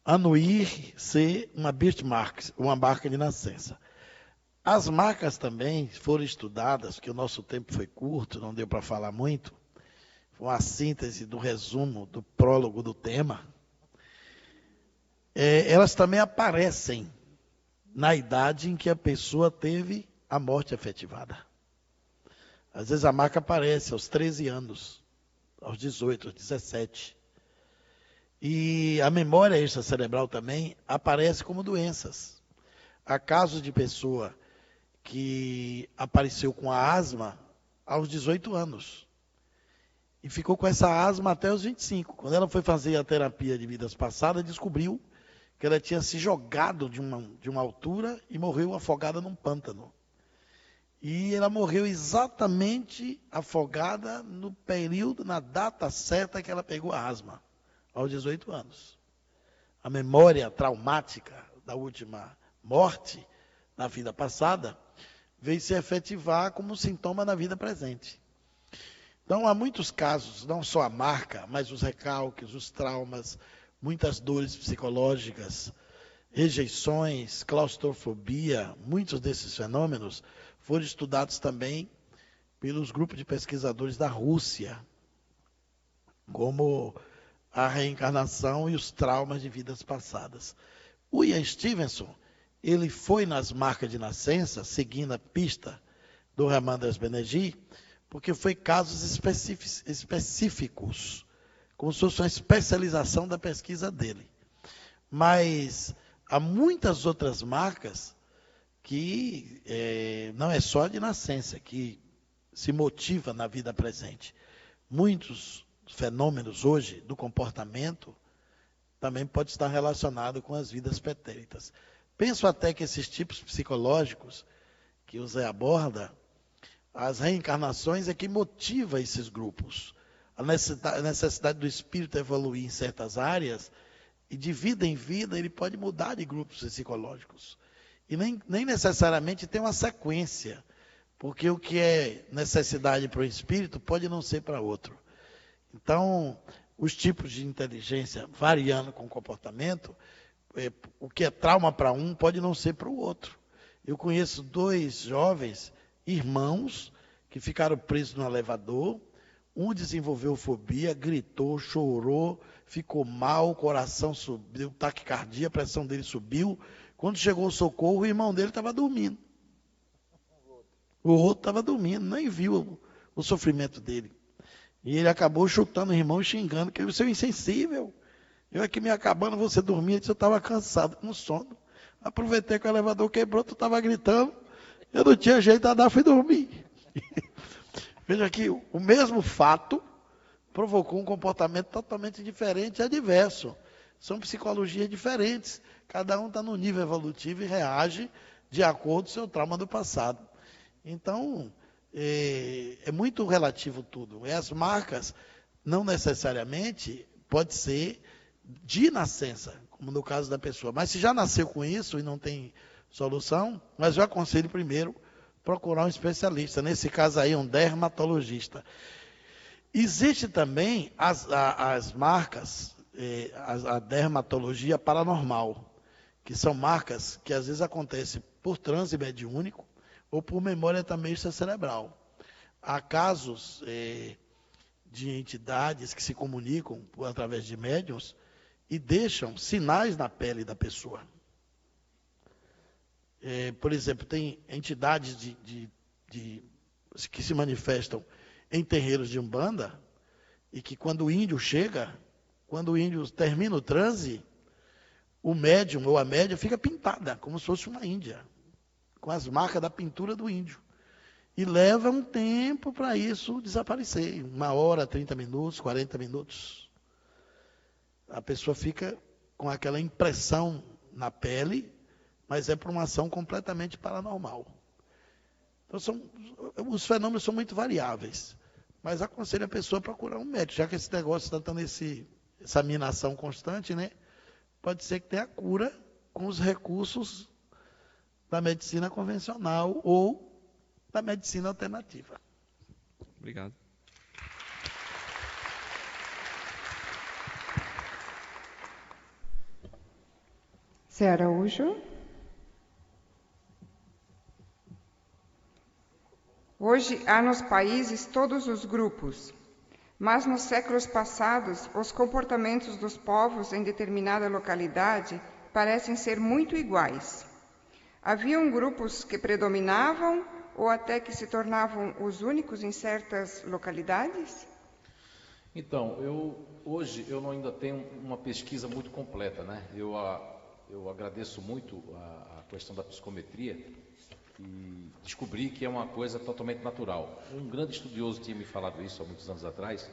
anuir ser uma birthmark, uma marca de nascença. As marcas também foram estudadas, porque o nosso tempo foi curto, não deu para falar muito, foi uma síntese do resumo, do prólogo do tema. Elas também aparecem na idade em que a pessoa teve a morte efetivada. Às vezes a marca aparece aos 13 anos, aos 18, aos 17. E a memória extracerebral também aparece como doenças. Há casos de pessoa que apareceu com a asma aos 18 anos. e ficou com essa asma até os 25. Quando ela foi fazer a terapia de vidas passadas, descobriu que ela tinha se jogado de uma altura e morreu afogada num pântano. E ela morreu exatamente afogada no período, na data certa que ela pegou a asma, aos 18 anos. A memória traumática da última morte na vida passada veio se efetivar como sintoma na vida presente. Então, há muitos casos, não só a marca, mas os recalques, os traumas, muitas dores psicológicas, rejeições, claustrofobia, muitos desses fenômenos foram estudados também pelos grupos de pesquisadores da Rússia, como a reencarnação e os traumas de vidas passadas. O Ian Stevenson, ele foi nas marcas de nascença, seguindo a pista do Ramandras Banerjee, porque foi casos específicos, como se fosse uma especialização da pesquisa dele. Mas há muitas outras marcas que não é só de nascença, que se motiva na vida presente. Muitos fenômenos hoje do comportamento também pode estar relacionado com as vidas pretéritas. Penso até que esses tipos psicológicos que o Zé aborda, as reencarnações é que motiva esses grupos. A necessidade do espírito evoluir em certas áreas, e de vida em vida ele pode mudar de grupos psicológicos. E nem necessariamente tem uma sequência, porque o que é necessidade para o espírito pode não ser para outro. Então, os tipos de inteligência variando com o comportamento, o que é trauma para um pode não ser para o outro. Eu conheço 2 jovens irmãos que ficaram presos no elevador. Um desenvolveu fobia, gritou, chorou, ficou mal, o coração subiu, taquicardia, a pressão dele subiu. Quando chegou o socorro, o irmão dele estava dormindo. O outro estava dormindo, nem viu o sofrimento dele. E ele acabou chutando o irmão e xingando, que você é insensível. Eu aqui me acabando, você dormia, eu estava cansado, com sono. Aproveitei que o elevador quebrou, tu estava gritando, eu não tinha jeito de dar, fui dormir. Veja que o mesmo fato provocou um comportamento totalmente diferente e adverso. São psicologias diferentes. Cada um está no nível evolutivo e reage de acordo com o seu trauma do passado. Então, é muito relativo tudo. E as marcas, não necessariamente, pode ser de nascença, como no caso da pessoa. Mas se já nasceu com isso e não tem solução, mas eu aconselho primeiro procurar um especialista. Nesse caso aí, um dermatologista. Existe também as marcas, a dermatologia paranormal, que são marcas que às vezes acontecem por transe mediúnico ou por memória também extracerebral. Há casos de entidades que se comunicam através de médiuns e deixam sinais na pele da pessoa. Por exemplo, tem entidades que se manifestam em terreiros de Umbanda e que quando o índio chega, quando o índio termina o transe, o médium ou a média fica pintada, como se fosse uma índia, com as marcas da pintura do índio. E leva um tempo para isso desaparecer, 1 hora, 30 minutos, 40 minutos. A pessoa fica com aquela impressão na pele, mas é por uma ação completamente paranormal. Então, os fenômenos são muito variáveis, mas aconselho a pessoa a procurar um médico, já que esse negócio está dando essa minação constante, né? Pode ser que tenha cura com os recursos da medicina convencional ou da medicina alternativa. Obrigado. Zé Araújo. Hoje há nos países todos os grupos, mas nos séculos passados os comportamentos dos povos em determinada localidade parecem ser muito iguais. Haviam grupos que predominavam ou até que se tornavam os únicos em certas localidades? Então, hoje eu ainda tenho uma pesquisa muito completa, né? Eu agradeço muito a questão da psicometria e descobri que é uma coisa totalmente natural. Um grande estudioso tinha me falado isso há muitos anos atrás,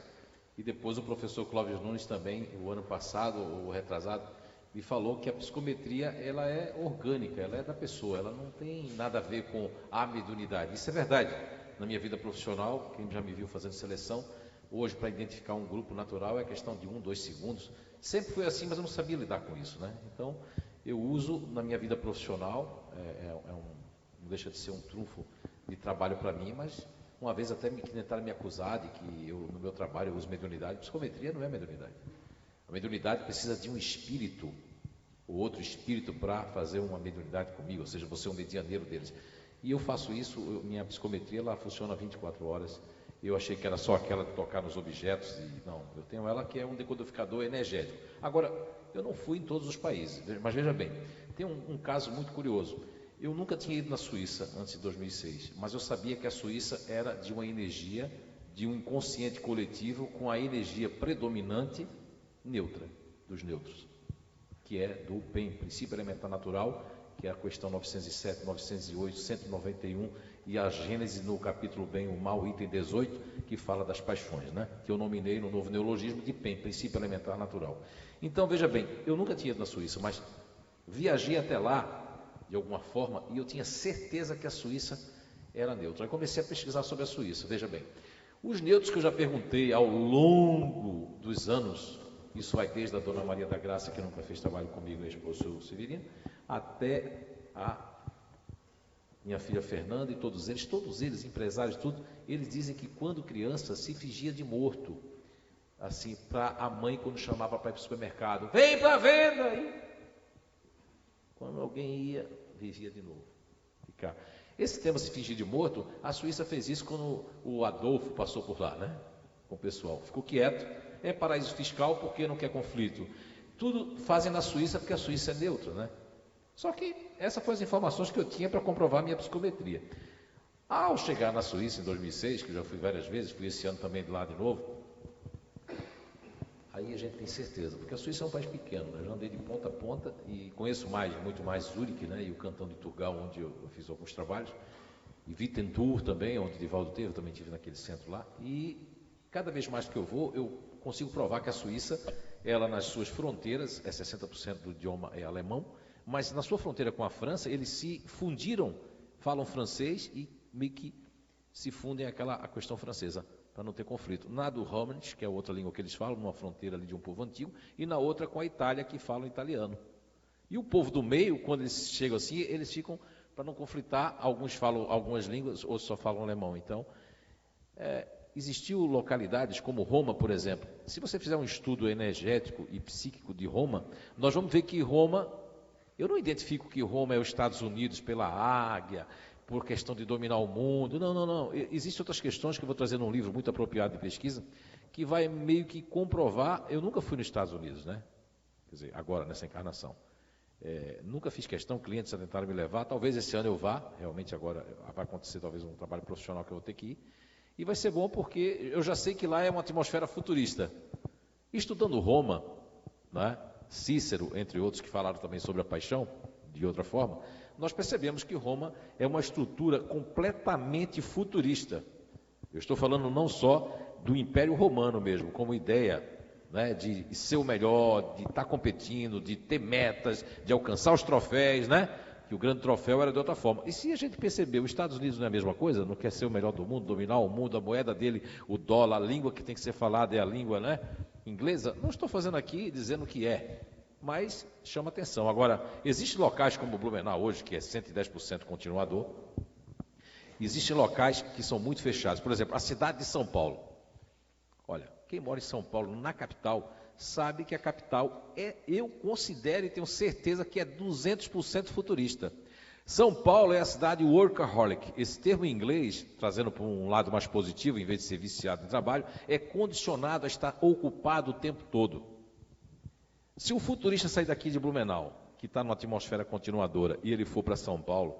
E depois o professor Clóvis Nunes também, o ano passado, ou retrasado, me falou que a psicometria, ela é orgânica, ela é da pessoa, ela não tem nada a ver com a mediunidade. Isso é verdade. Na minha vida profissional, quem já me viu fazendo seleção, hoje para identificar um grupo natural é questão de 1, 2 segundos. Sempre foi assim, mas eu não sabia lidar com isso, né? Então, eu uso na minha vida profissional, não deixa de ser um trunfo de trabalho para mim, mas uma vez até tentaram me acusar de que eu, no meu trabalho, eu uso mediunidade. Psicometria não é mediunidade. A mediunidade precisa de um espírito, ou outro espírito, para fazer uma mediunidade comigo, ou seja, você é um medianeiro deles. E eu faço isso, minha psicometria, ela funciona 24 horas. Eu achei que era só aquela de tocar nos objetos, e não, eu tenho ela que é um decodificador energético. Agora, eu não fui em todos os países, mas veja bem, tem um caso muito curioso. Eu nunca tinha ido na Suíça antes de 2006, mas eu sabia que a Suíça era de uma energia, de um inconsciente coletivo com a energia predominante neutra, dos neutros, que é do PEN, Princípio Elementar Natural, que é a questão 907, 908, 191 e a Gênese no capítulo bem, o mal, item 18, que fala das paixões, né? Que eu nominei no novo neologismo de PEN, Princípio Elementar Natural. Então, veja bem, eu nunca tinha ido na Suíça, mas viajei até lá, de alguma forma, e eu tinha certeza que a Suíça era neutra. Aí comecei a pesquisar sobre a Suíça. Veja bem, os neutros que eu já perguntei ao longo dos anos, isso vai desde a Dona Maria da Graça, que nunca fez trabalho comigo, a esposa do Severino, até a minha filha Fernanda, e todos eles, empresários, tudo, eles dizem que quando criança se fingia de morto, assim, para a mãe quando chamava para ir para o supermercado, vem para a venda! E quando alguém ia, vivia de novo. Ficar. Esse tema se fingir de morto, a Suíça fez isso quando o Adolfo passou por lá, né? Com o pessoal. Ficou quieto, é paraíso fiscal porque não quer conflito. Tudo fazem na Suíça porque a Suíça é neutra, né? Só que essas foram as informações que eu tinha para comprovar minha psicometria. Ao chegar na Suíça em 2006, que eu já fui várias vezes, fui esse ano também de lá de novo, aí a gente tem certeza, porque a Suíça é um país pequeno, né? Eu já andei de ponta a ponta e conheço muito mais Zurique, né? E o Cantão de Turgal, onde eu fiz alguns trabalhos, e Wittenthur também, onde Divaldo teve, eu também estive naquele centro lá, e cada vez mais que eu vou, eu consigo provar que a Suíça, ela nas suas fronteiras, 60% do idioma é alemão, mas na sua fronteira com a França, eles se fundiram, falam francês e meio que se fundem a questão francesa, para não ter conflito. Na do Romansh, que é a outra língua que eles falam, numa fronteira ali de um povo antigo, e na outra com a Itália, que falam italiano. E o povo do meio, quando eles chegam assim, eles ficam, para não conflitar, alguns falam algumas línguas, outros só falam alemão. Então, existiu localidades como Roma, por exemplo. Se você fizer um estudo energético e psíquico de Roma, nós vamos ver que Roma, eu não identifico que Roma é os Estados Unidos pela águia, por questão de dominar o mundo. Não. Existem outras questões que eu vou trazer num livro muito apropriado de pesquisa, que vai meio que comprovar. Eu nunca fui nos Estados Unidos, né? Quer dizer, agora, nessa encarnação. Nunca fiz questão, clientes já tentaram me levar. Talvez esse ano eu vá, realmente agora vai acontecer talvez um trabalho profissional que eu vou ter que ir. E vai ser bom porque eu já sei que lá é uma atmosfera futurista. Estudando Roma, né? Cícero, entre outros que falaram também sobre a paixão, de outra forma, nós percebemos que Roma é uma estrutura completamente futurista. Eu estou falando não só do Império Romano mesmo, como ideia, né, de ser o melhor, de estar competindo, de ter metas, de alcançar os troféus, né? Que o grande troféu era de outra forma. E se a gente perceber, os Estados Unidos não é a mesma coisa, não quer ser o melhor do mundo, dominar o mundo, a moeda dele, o dólar, a língua que tem que ser falada é a língua, né, inglesa. Não estou fazendo aqui dizendo que é, mas chama atenção. Agora, existem locais como Blumenau hoje, que é 110% continuador. Existem locais que são muito fechados. Por exemplo, a cidade de São Paulo. Olha, quem mora em São Paulo, na capital, sabe que a capital eu considero e tenho certeza que é 200% futurista. São Paulo é a cidade workaholic. Esse termo em inglês, trazendo para um lado mais positivo, em vez de ser viciado em trabalho, é condicionado a estar ocupado o tempo todo. Se o futurista sair daqui de Blumenau, que está numa atmosfera continuadora, e ele for para São Paulo,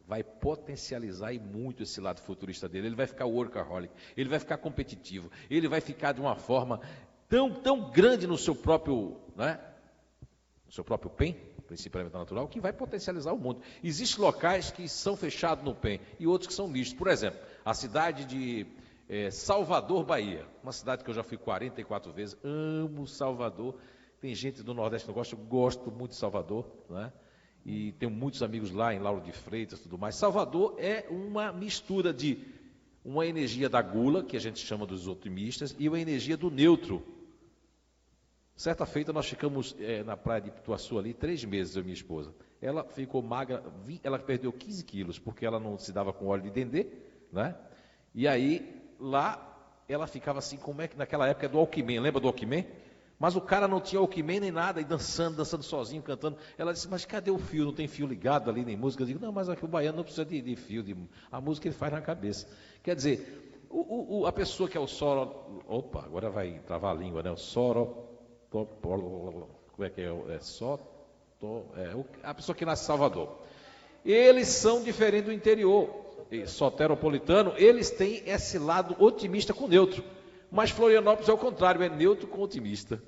vai potencializar e muito esse lado futurista dele. Ele vai ficar workaholic, ele vai ficar competitivo, ele vai ficar de uma forma tão grande no seu próprio, né, no seu próprio PEN, princípio elementar natural, que vai potencializar o mundo. Existem locais que são fechados no PEN e outros que são mistos. Por exemplo, a cidade de Salvador, Bahia, uma cidade que eu já fui 44 vezes, amo Salvador. Tem gente do Nordeste que não gosta, eu gosto muito de Salvador, né? E tenho muitos amigos lá em Lauro de Freitas e tudo mais. Salvador é uma mistura de uma energia da gula, que a gente chama dos otimistas, e uma energia do neutro. Certa feita nós ficamos na praia de Pituaçu ali 3 meses, eu e minha esposa. Ela ficou magra, ela perdeu 15 quilos, porque ela não se dava com óleo de dendê, né? E aí, lá, ela ficava assim, como é que naquela época é do Walkman, lembra do Walkman? Mas o cara não tinha Walkman nem nada, e dançando sozinho, cantando. Ela disse, mas cadê o fio? Não tem fio ligado ali, nem música. Eu digo, não, mas aqui o baiano não precisa de fio, a música ele faz na cabeça. Quer dizer, a pessoa que é o soro... Opa, agora vai travar a língua, né? O soro... Como é que é? A pessoa que nasce em Salvador. Eles são diferentes do interior. Soteropolitano, eles têm esse lado otimista com neutro. Mas Florianópolis é o contrário, é neutro com otimista.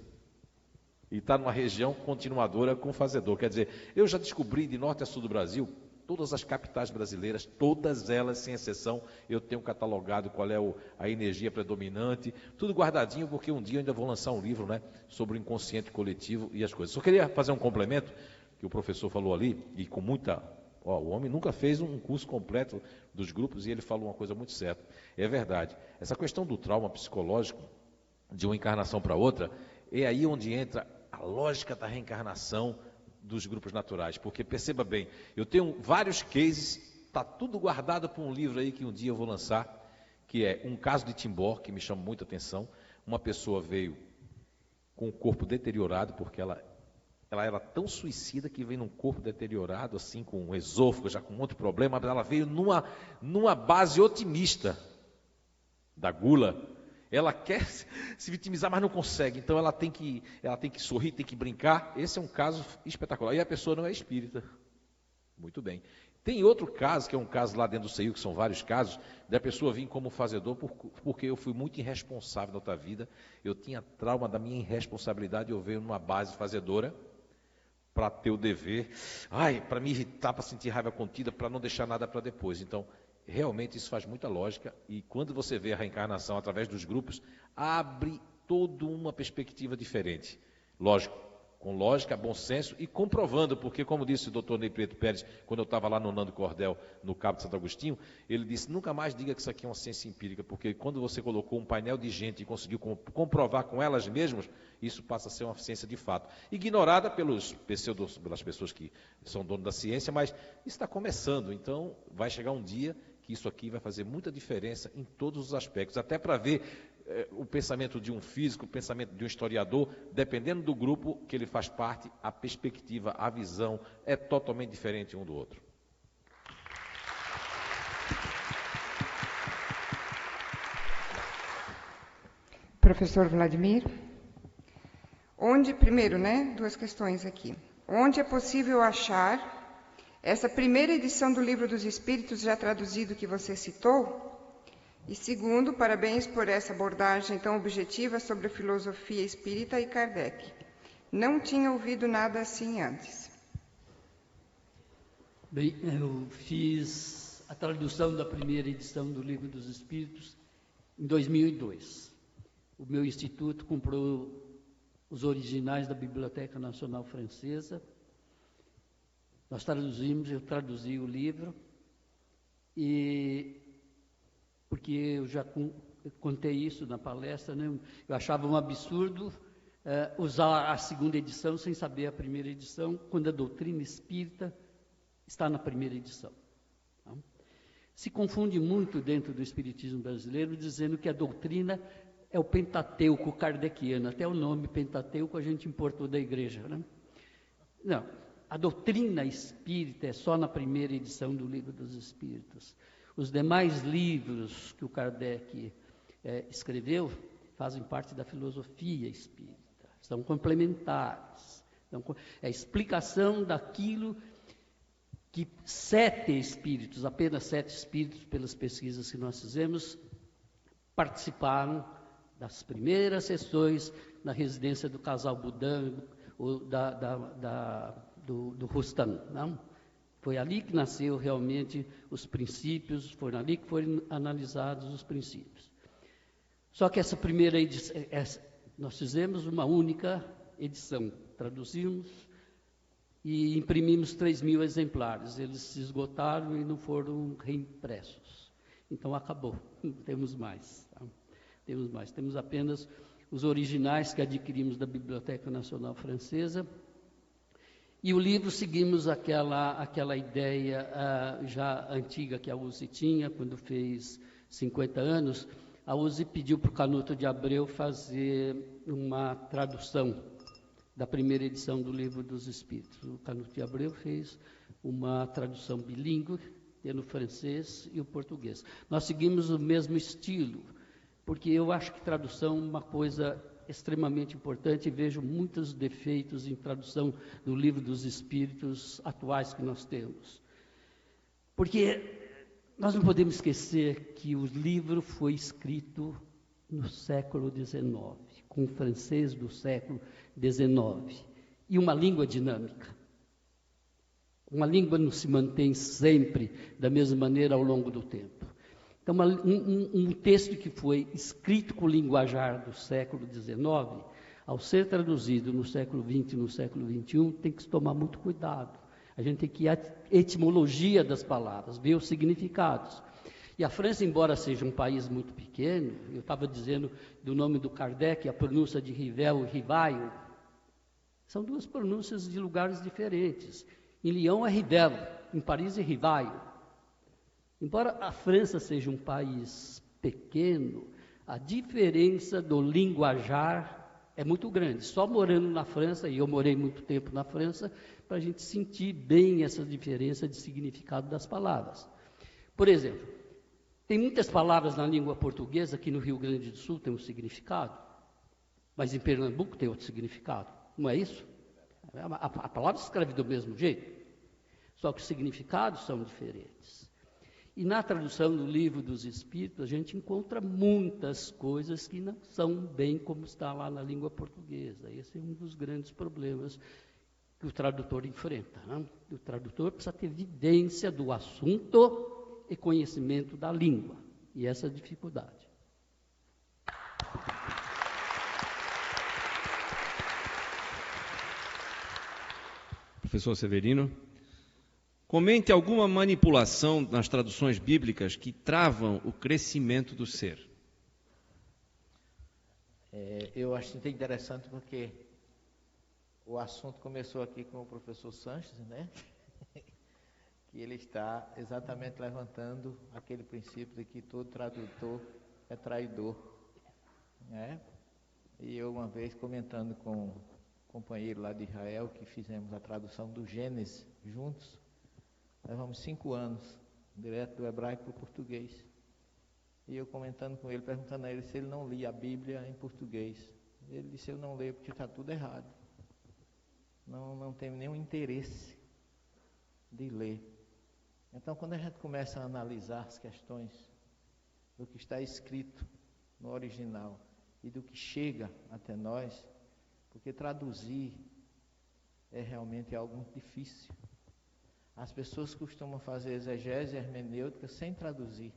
E está numa região continuadora com fazedor. Quer dizer, eu já descobri de norte a sul do Brasil, todas as capitais brasileiras, todas elas, sem exceção, eu tenho catalogado qual é a energia predominante, tudo guardadinho, porque um dia eu ainda vou lançar um livro, né, sobre o inconsciente coletivo e as coisas. Só queria fazer um complemento, que o professor falou ali, e com muita... o homem nunca fez um curso completo dos grupos e ele falou uma coisa muito certa. É verdade. Essa questão do trauma psicológico, de uma encarnação para outra, é aí onde entra a lógica da reencarnação dos grupos naturais. Porque, perceba bem, eu tenho vários cases, está tudo guardado por um livro aí que um dia eu vou lançar, que é um caso de Timbó, que me chama muita atenção. Uma pessoa veio com o corpo deteriorado, porque ela era tão suicida que veio num corpo deteriorado, assim, com um esôfago, já com um outro problema, mas ela veio numa base otimista da gula. Ela quer se vitimizar, mas não consegue, então ela tem que sorrir, tem que brincar. Esse é um caso espetacular. E a pessoa não é espírita. Muito bem. Tem outro caso, que é um caso lá dentro do CEIU, que são vários casos, da pessoa vir como fazedor, porque eu fui muito irresponsável na outra vida. Eu tinha trauma da minha irresponsabilidade, eu veio numa base fazedora, para ter o dever, para me irritar, para sentir raiva contida, para não deixar nada para depois. Então, realmente isso faz muita lógica, e quando você vê a reencarnação através dos grupos, abre toda uma perspectiva diferente. Lógico, com lógica, bom senso e comprovando, porque como disse o doutor Ney Preto Pérez, quando eu estava lá no Nando Cordel, no Cabo de Santo Agostinho, ele disse, nunca mais diga que isso aqui é uma ciência empírica, porque quando você colocou um painel de gente e conseguiu comprovar com elas mesmas, isso passa a ser uma ciência de fato. Ignorada pelas pessoas que são donos da ciência, mas está começando, então vai chegar um dia que isso aqui vai fazer muita diferença em todos os aspectos, até para ver o pensamento de um físico, o pensamento de um historiador, dependendo do grupo que ele faz parte, a perspectiva, a visão é totalmente diferente um do outro. Professor Vladimir, primeiro, né, 2 questões aqui. Onde é possível achar essa primeira edição do Livro dos Espíritos já traduzido que você citou? E segundo, parabéns por essa abordagem tão objetiva sobre a filosofia espírita e Kardec. Não tinha ouvido nada assim antes. Bem, eu fiz a tradução da primeira edição do Livro dos Espíritos em 2002. O meu instituto comprou os originais da Biblioteca Nacional Francesa. Nós eu traduzi o livro, porque eu já contei isso na palestra, né? Eu achava um absurdo usar a segunda edição sem saber a primeira edição, quando a doutrina espírita está na primeira edição. Então, se confunde muito dentro do espiritismo brasileiro, dizendo que a doutrina é o Pentateuco kardeciano, até o nome Pentateuco a gente importou da igreja, né? Não, a doutrina espírita é só na primeira edição do Livro dos Espíritos. Os demais livros que o Kardec escreveu fazem parte da filosofia espírita, são complementares. Então, é a explicação daquilo que apenas 7 espíritos, pelas pesquisas que nós fizemos, participaram das primeiras sessões na residência do casal Budan, do Rustam, não? Foi ali que nasceu realmente os princípios, foi ali que foram analisados os princípios. Só que essa primeira edição, nós fizemos uma única edição, traduzimos e imprimimos 3.000 exemplares. Eles se esgotaram e não foram reimpressos. Então acabou, não temos mais. Tá? Temos apenas os originais que adquirimos da Biblioteca Nacional Francesa. E o livro, seguimos aquela ideia já antiga que a USE tinha, quando fez 50 anos. A USE pediu para o Canuto de Abreu fazer uma tradução da primeira edição do Livro dos Espíritos. O Canuto de Abreu fez uma tradução bilíngue, tendo o francês e o português. Nós seguimos o mesmo estilo, porque eu acho que tradução é uma coisa extremamente importante e vejo muitos defeitos em tradução do Livro dos Espíritos atuais que nós temos. Porque nós não podemos esquecer que o livro foi escrito no século XIX, com o francês do século XIX, e uma língua dinâmica. Uma língua não se mantém sempre da mesma maneira ao longo do tempo. Então, um texto que foi escrito com o linguajar do século XIX, ao ser traduzido no século XX e no século XXI, tem que se tomar muito cuidado. A gente tem que ir à etimologia das palavras, ver os significados. E a França, embora seja um país muito pequeno, eu estava dizendo do nome do Kardec, a pronúncia de Rivel e Rivaio, são duas pronúncias de lugares diferentes. Em Lyon é Rivel, em Paris é Rivaio. Embora a França seja um país pequeno, a diferença do linguajar é muito grande. Só morando na França, e eu morei muito tempo na França, para a gente sentir bem essa diferença de significado das palavras. Por exemplo, tem muitas palavras na língua portuguesa que no Rio Grande do Sul tem um significado, mas em Pernambuco tem outro significado. Não é isso? A palavra se escreve do mesmo jeito, só que os significados são diferentes. E na tradução do Livro dos Espíritos, a gente encontra muitas coisas que não são bem como está lá na língua portuguesa. Esse é um dos grandes problemas que o tradutor enfrenta. Né? O tradutor precisa ter vivência do assunto e conhecimento da língua. E essa é a dificuldade. Professor Severino, comente alguma manipulação nas traduções bíblicas que travam o crescimento do ser. Eu acho interessante porque o assunto começou aqui com o professor Sanches, né? Que ele está exatamente levantando aquele princípio de que todo tradutor é traidor, né? E eu uma vez comentando com um companheiro lá de Israel, que fizemos a tradução do Gênesis juntos, levamos 5 anos, direto do hebraico para o português. E eu comentando com ele, perguntando a ele se ele não lia a Bíblia em português. Ele disse, eu não leio porque está tudo errado. Não tenho nenhum interesse de ler. Então, quando a gente começa a analisar as questões do que está escrito no original e do que chega até nós, porque traduzir é realmente algo muito difícil. As pessoas costumam fazer exegese e hermenêutica sem traduzir.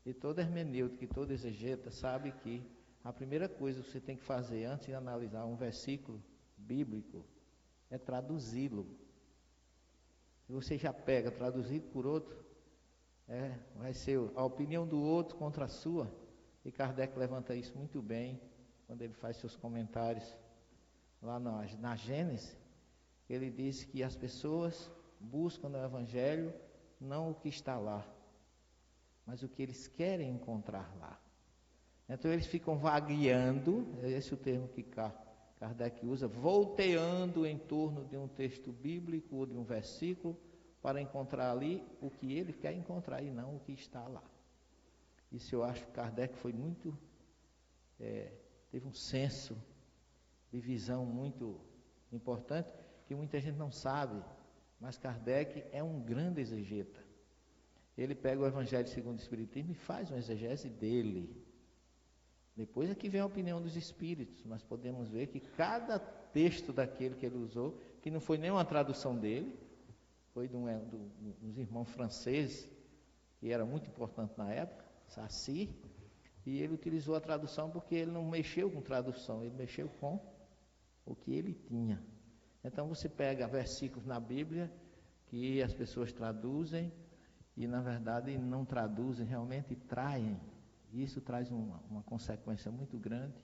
E toda hermenêutica e toda exegeta sabe que a primeira coisa que você tem que fazer antes de analisar um versículo bíblico é traduzi-lo. Se você já pega traduzido por outro, vai ser a opinião do outro contra a sua. E Kardec levanta isso muito bem quando ele faz seus comentários lá na Gênesis. Ele diz que as pessoas buscam no Evangelho não o que está lá, mas o que eles querem encontrar lá. Então eles ficam vagueando, esse é o termo que Kardec usa, volteando em torno de um texto bíblico ou de um versículo para encontrar ali o que ele quer encontrar e não o que está lá. Isso eu acho que Kardec foi muito, teve um senso de visão muito importante, que muita gente não sabe, mas Kardec é um grande exegeta. Ele pega o Evangelho segundo o Espiritismo e faz uma exegese dele. Depois é que vem a opinião dos espíritos, mas podemos ver que cada texto daquele que ele usou, que não foi nem uma tradução dele, foi dos irmãos franceses, que era muito importante na época, Sacy, E ele utilizou a tradução porque ele não mexeu com tradução, ele mexeu com o que ele tinha. Então você pega versículos na Bíblia que as pessoas traduzem e na verdade não traduzem, realmente traem. Isso traz uma consequência muito grande.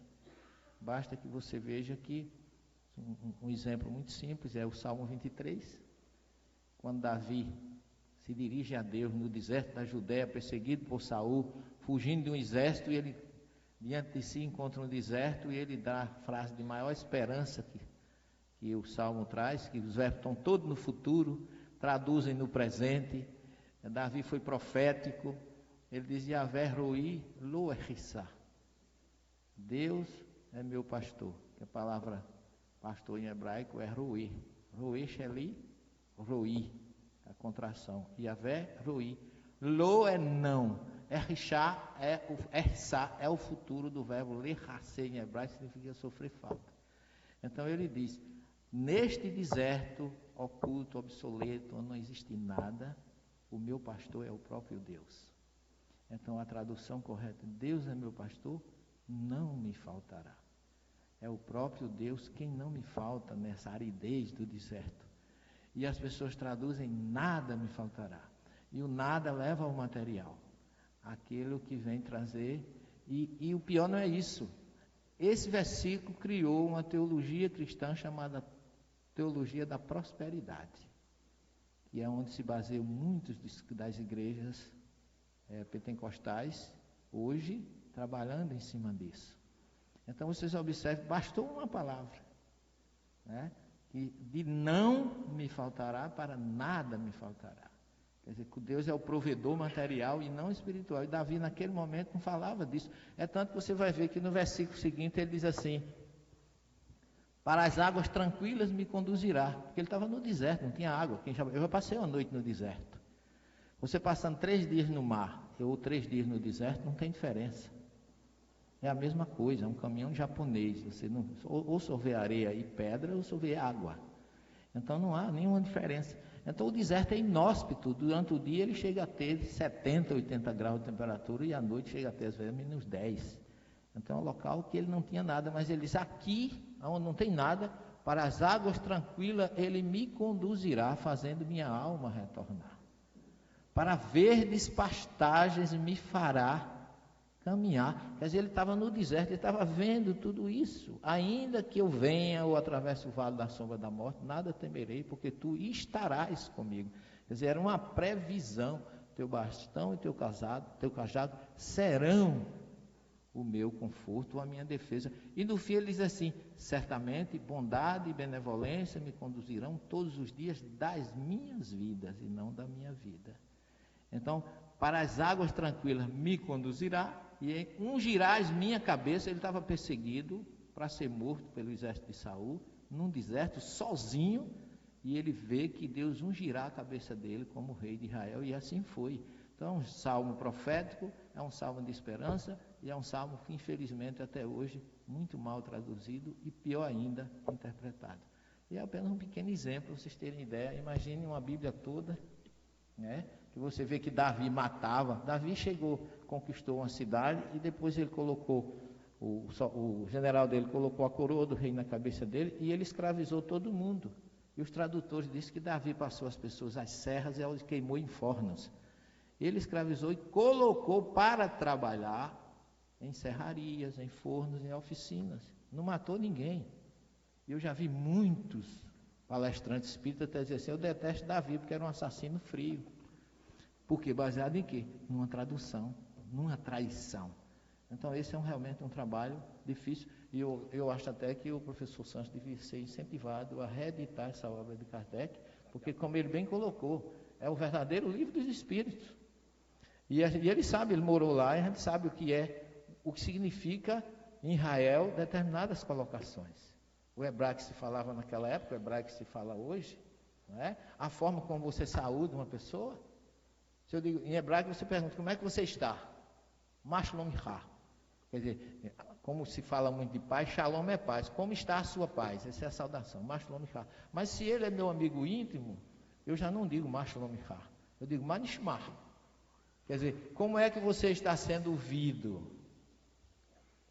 Basta que você veja que um exemplo muito simples é o Salmo 23, quando Davi se dirige a Deus no deserto da Judéia, perseguido por Saul, fugindo de um exército, e ele diante de si encontra um deserto, e ele dá a frase de maior esperança que o Salmo traz, que os verbos estão todos no futuro, traduzem no presente. Davi foi profético, ele dizia: Yahvé Roi lo echissá. Deus é meu pastor, que a palavra pastor em hebraico é Roi. Roi Sheli, Roi, a contração. Yahvé Roi. Lo é não. Echissá é o futuro do verbo lerhassé em hebraico, significa sofrer falta. Então ele diz: neste deserto oculto, obsoleto, onde não existe nada, o meu pastor é o próprio Deus. Então a tradução correta: Deus é meu pastor, não me faltará. É o próprio Deus quem não me falta nessa aridez do deserto. E as pessoas traduzem: nada me faltará. E o nada leva ao material, aquilo que vem trazer. E o pior não é isso. Esse versículo criou uma teologia cristã chamada teologia da prosperidade, que é onde se baseiam muitas das igrejas pentecostais hoje, trabalhando em cima disso. Então vocês observem, bastou uma palavra, né? Que de não me faltará para nada me faltará. Quer dizer, que Deus é o provedor material e não espiritual. E Davi naquele momento não falava disso. É tanto que você vai ver que no versículo seguinte ele diz assim: para as águas tranquilas me conduzirá. Porque ele estava no deserto, não tinha água. Eu já passei uma noite no deserto. Você passando 3 dias no mar ou 3 dias no deserto, não tem diferença. É a mesma coisa, é um caminhão japonês. Você não, ou só vê areia e pedra, ou só vê água. Então não há nenhuma diferença. Então o deserto é inóspito. Durante o dia ele chega a ter 70, 80 graus de temperatura e à noite chega a ter às vezes menos 10. Então é um local que ele não tinha nada, mas ele diz: aqui, onde não tem nada, para as águas tranquilas ele me conduzirá, fazendo minha alma retornar. Para verdes pastagens me fará caminhar. Quer dizer, ele estava no deserto, ele estava vendo tudo isso. Ainda que eu venha ou atravesse o vale da sombra da morte, nada temerei, porque tu estarás comigo. Quer dizer, era uma previsão. Teu bastão e teu cajado serão o meu conforto, a minha defesa. E no fim ele diz assim: certamente bondade e benevolência me conduzirão todos os dias das minhas vidas e não da minha vida. Então, para as águas tranquilas me conduzirá e ungirás minha cabeça. Ele estava perseguido para ser morto pelo exército de Saul, num deserto, sozinho, e ele vê que Deus ungirá a cabeça dele como rei de Israel, e assim foi. Então, um salmo profético, é um salmo de esperança, e é um salmo que, infelizmente, até hoje, muito mal traduzido e, pior ainda, interpretado. E é apenas um pequeno exemplo, para vocês terem ideia. Imagine uma Bíblia toda, né? Que você vê que Davi matava. Davi chegou, conquistou uma cidade e depois ele colocou, o general dele colocou a coroa do rei na cabeça dele e ele escravizou todo mundo. E os tradutores dizem que Davi passou as pessoas às serras e os queimou em fornos. Ele escravizou e colocou para trabalhar em serrarias, em fornos, em oficinas. Não matou ninguém. Eu já vi muitos palestrantes espíritas até dizer assim: eu detesto Davi porque era um assassino frio. Porque baseado em quê? Numa tradução, numa traição. Então esse é realmente um trabalho difícil. E eu acho até que o professor Santos devia ser incentivado a reeditar essa obra de Kardec, porque, como ele bem colocou, é o verdadeiro livro dos Espíritos. E ele sabe, ele morou lá, e a gente sabe o que significa em Israel determinadas colocações. O hebraico que se falava naquela época, o hebraico que se fala hoje, não é? A forma como você saúda uma pessoa. Se eu digo em hebraico, você pergunta: como é que você está? Mashlom ha. Quer dizer, como se fala muito de paz, shalom é paz. Como está a sua paz? Essa é a saudação, Mashlom ha. Mas se ele é meu amigo íntimo, eu já não digo Mashlom ha. Eu digo Manishmah. Quer dizer, como é que você está sendo ouvido?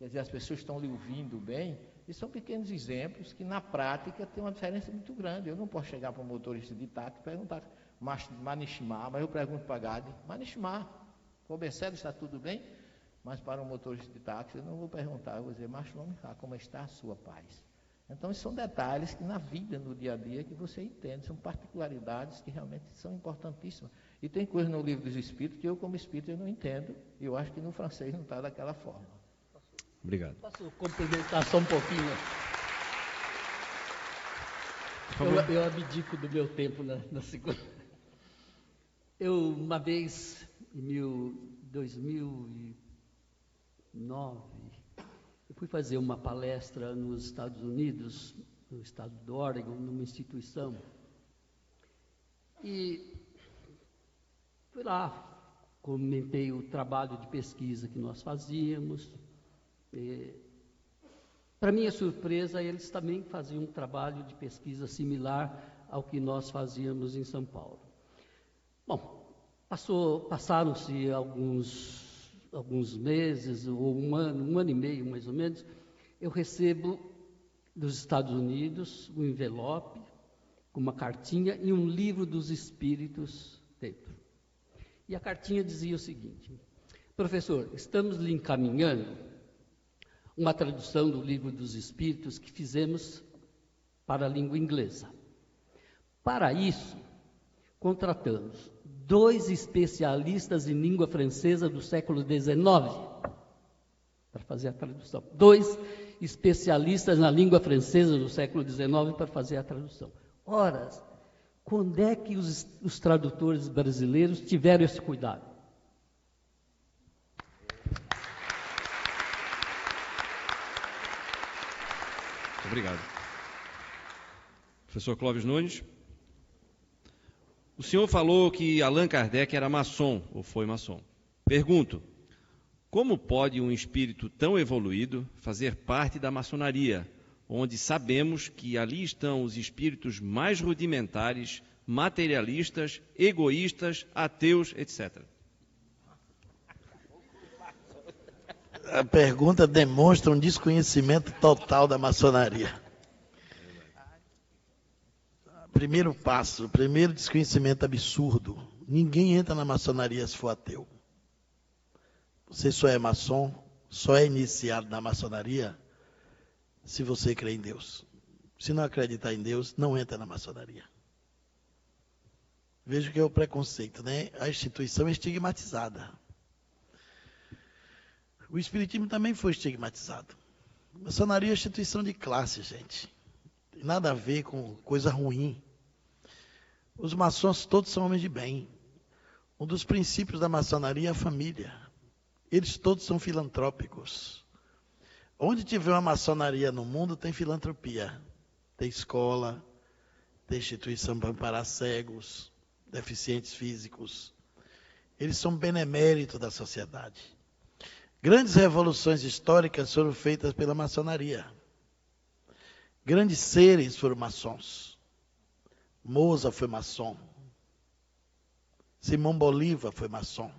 quer dizer, as pessoas estão lhe ouvindo bem, e são pequenos exemplos que na prática tem uma diferença muito grande. Eu não posso chegar para um motorista de táxi e perguntar, Manishma, mas eu pergunto para Gade, Manishma, Cobercelo, está tudo bem? Mas para um motorista de táxi eu não vou perguntar, eu vou dizer, Mashlomicha, como está a sua paz? Então, esses são detalhes que na vida, no dia a dia, que você entende, são particularidades que realmente são importantíssimas. E tem coisas no livro dos Espíritos que eu, como espírito, eu não entendo, e eu acho que no francês não está daquela forma. Obrigado. Posso complementar só um pouquinho? Eu abdico do meu tempo na segunda. Eu, uma vez, em 2009, eu fui fazer uma palestra nos Estados Unidos, no estado do Oregon, numa instituição. E fui lá, comentei o trabalho de pesquisa que nós fazíamos. Para minha surpresa, eles também faziam um trabalho de pesquisa similar ao que nós fazíamos em São Paulo. Bom, passaram-se alguns meses, ou um ano e meio mais ou menos, eu recebo dos Estados Unidos um envelope com uma cartinha e um livro dos Espíritos dentro. E a cartinha dizia o seguinte: professor, estamos lhe encaminhando uma tradução do livro dos Espíritos que fizemos para a língua inglesa. Para isso, contratamos 2 especialistas em língua francesa do século XIX para fazer a tradução. 2 especialistas na língua francesa do século XIX para fazer a tradução. Ora, quando é que os tradutores brasileiros tiveram esse cuidado? Obrigado. Professor Clóvis Nunes. O senhor falou que Allan Kardec era maçom, ou foi maçom. Pergunto, como pode um espírito tão evoluído fazer parte da maçonaria, onde sabemos que ali estão os espíritos mais rudimentares, materialistas, egoístas, ateus, etc.? A pergunta demonstra um desconhecimento total da maçonaria. Primeiro passo, primeiro desconhecimento absurdo. Ninguém entra na maçonaria se for ateu. Você só é maçom, só é iniciado na maçonaria se você crê em Deus. Se não acreditar em Deus, não entra na maçonaria. Veja que é o preconceito, né? A instituição é estigmatizada. O espiritismo também foi estigmatizado. A maçonaria é uma instituição de classe, gente. Tem nada a ver com coisa ruim. Os maçons todos são homens de bem. Um dos princípios da maçonaria é a família. Eles todos são filantrópicos. Onde tiver uma maçonaria no mundo, tem filantropia. Tem escola, tem instituição para amparar cegos, deficientes físicos. Eles são beneméritos da sociedade. Grandes revoluções históricas foram feitas pela maçonaria. Grandes seres foram maçons. Mozart foi maçom. Simão Bolívar foi maçom.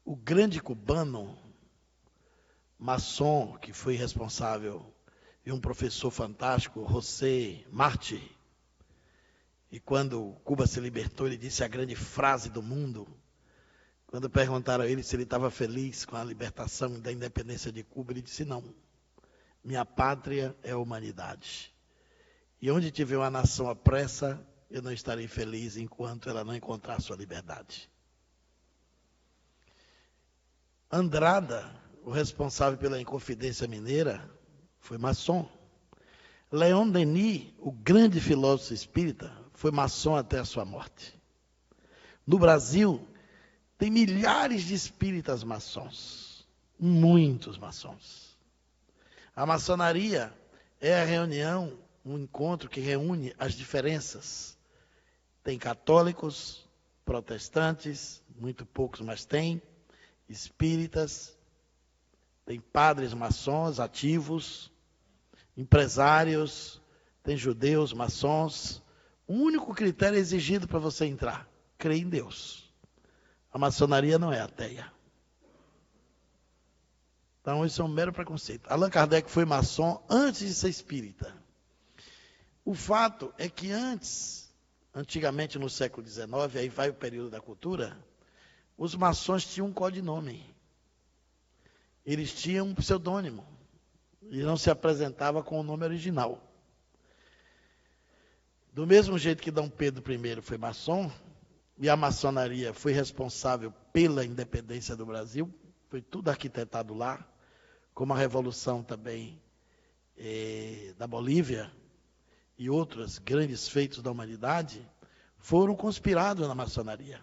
O grande cubano, maçom, que foi responsável, e um professor fantástico, José Martí. E quando Cuba se libertou, ele disse a grande frase do mundo. Quando perguntaram a ele se ele estava feliz com a libertação da independência de Cuba, ele disse: não, minha pátria é a humanidade. E onde tiver uma nação à pressa, eu não estarei feliz enquanto ela não encontrar sua liberdade. Andrada, o responsável pela Inconfidência Mineira, foi maçom. Leon Denis, o grande filósofo espírita, foi maçom até a sua morte. No Brasil, tem milhares de espíritas maçons, muitos maçons. A maçonaria é a reunião, um encontro que reúne as diferenças. Tem católicos, protestantes, muito poucos, mas tem, espíritas, tem padres maçons ativos, empresários, tem judeus maçons. O único critério exigido para você entrar: crer em Deus. A maçonaria não é ateia. Então, isso é um mero preconceito. Allan Kardec foi maçom antes de ser espírita. O fato é que antigamente no século XIX, aí vai o período da cultura, os maçons tinham um codinome. Eles tinham um pseudônimo. E não se apresentava com o nome original. Do mesmo jeito que Dom Pedro I foi maçom, e a maçonaria foi responsável pela independência do Brasil, foi tudo arquitetado lá, como a Revolução também da Bolívia e outros grandes feitos da humanidade, foram conspirados na maçonaria.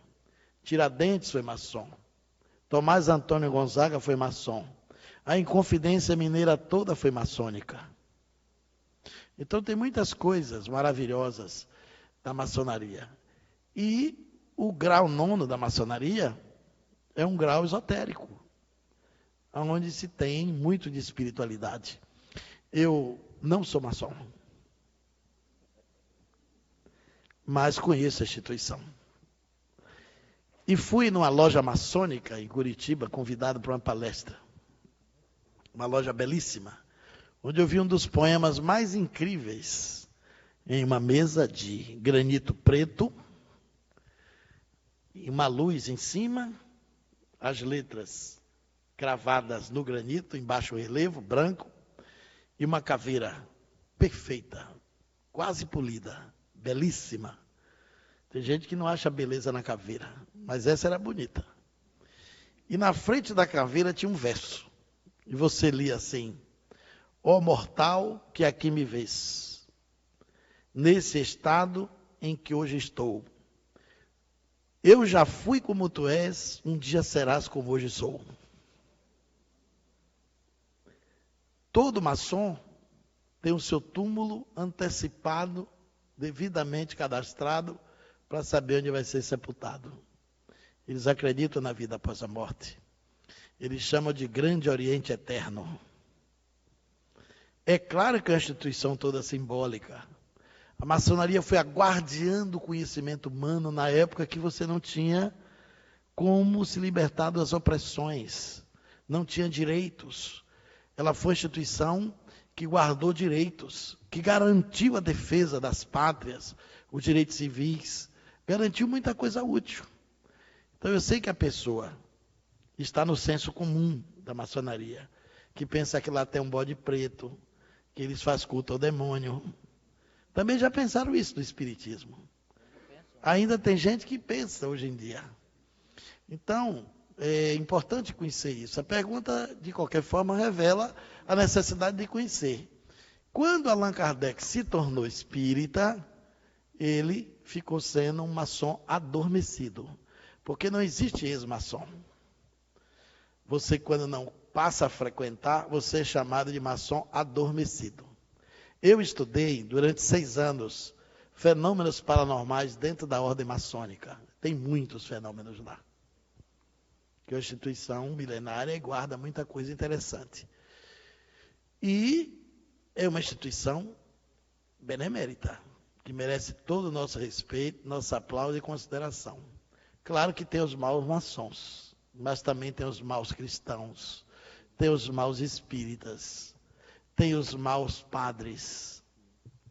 Tiradentes foi maçom. Tomás Antônio Gonzaga foi maçom. A Inconfidência Mineira toda foi maçônica. Então tem muitas coisas maravilhosas da maçonaria. E o grau 9º da maçonaria é um grau esotérico, onde se tem muito de espiritualidade. Eu não sou maçom, mas conheço a instituição. E fui numa loja maçônica em Curitiba, convidado para uma palestra. Uma loja belíssima, onde eu vi um dos poemas mais incríveis, em uma mesa de granito preto, e uma luz em cima, as letras cravadas no granito, em baixo relevo, branco, e uma caveira perfeita, quase polida, belíssima. Tem gente que não acha beleza na caveira, mas essa era bonita. E na frente da caveira tinha um verso. E você lia assim: ó mortal que aqui me vês, nesse estado em que hoje estou, eu já fui como tu és, um dia serás como hoje sou. Todo maçom tem o seu túmulo antecipado, devidamente cadastrado, para saber onde vai ser sepultado. Eles acreditam na vida após a morte. Eles chamam de Grande Oriente Eterno. É claro que é uma instituição toda simbólica. A maçonaria foi a guardiã do conhecimento humano na época que você não tinha como se libertar das opressões. Não tinha direitos. Ela foi a instituição que guardou direitos, que garantiu a defesa das pátrias, os direitos civis, garantiu muita coisa útil. Então eu sei que a pessoa está no senso comum da maçonaria, que pensa que lá tem um bode preto, que eles fazem culto ao demônio. Também já pensaram isso do espiritismo. Ainda tem gente que pensa hoje em dia. Então, é importante conhecer isso. A pergunta, de qualquer forma, revela a necessidade de conhecer. Quando Allan Kardec se tornou espírita, ele ficou sendo um maçom adormecido. Porque não existe ex-maçom. Você, quando não passa a frequentar, você é chamado de maçom adormecido. Eu estudei, durante 6 anos, fenômenos paranormais dentro da ordem maçônica. Tem muitos fenômenos lá. Que é uma instituição milenária e guarda muita coisa interessante. E é uma instituição benemérita, que merece todo o nosso respeito, nosso aplauso e consideração. Claro que tem os maus maçons, mas também tem os maus cristãos, tem os maus espíritas, tem os maus padres,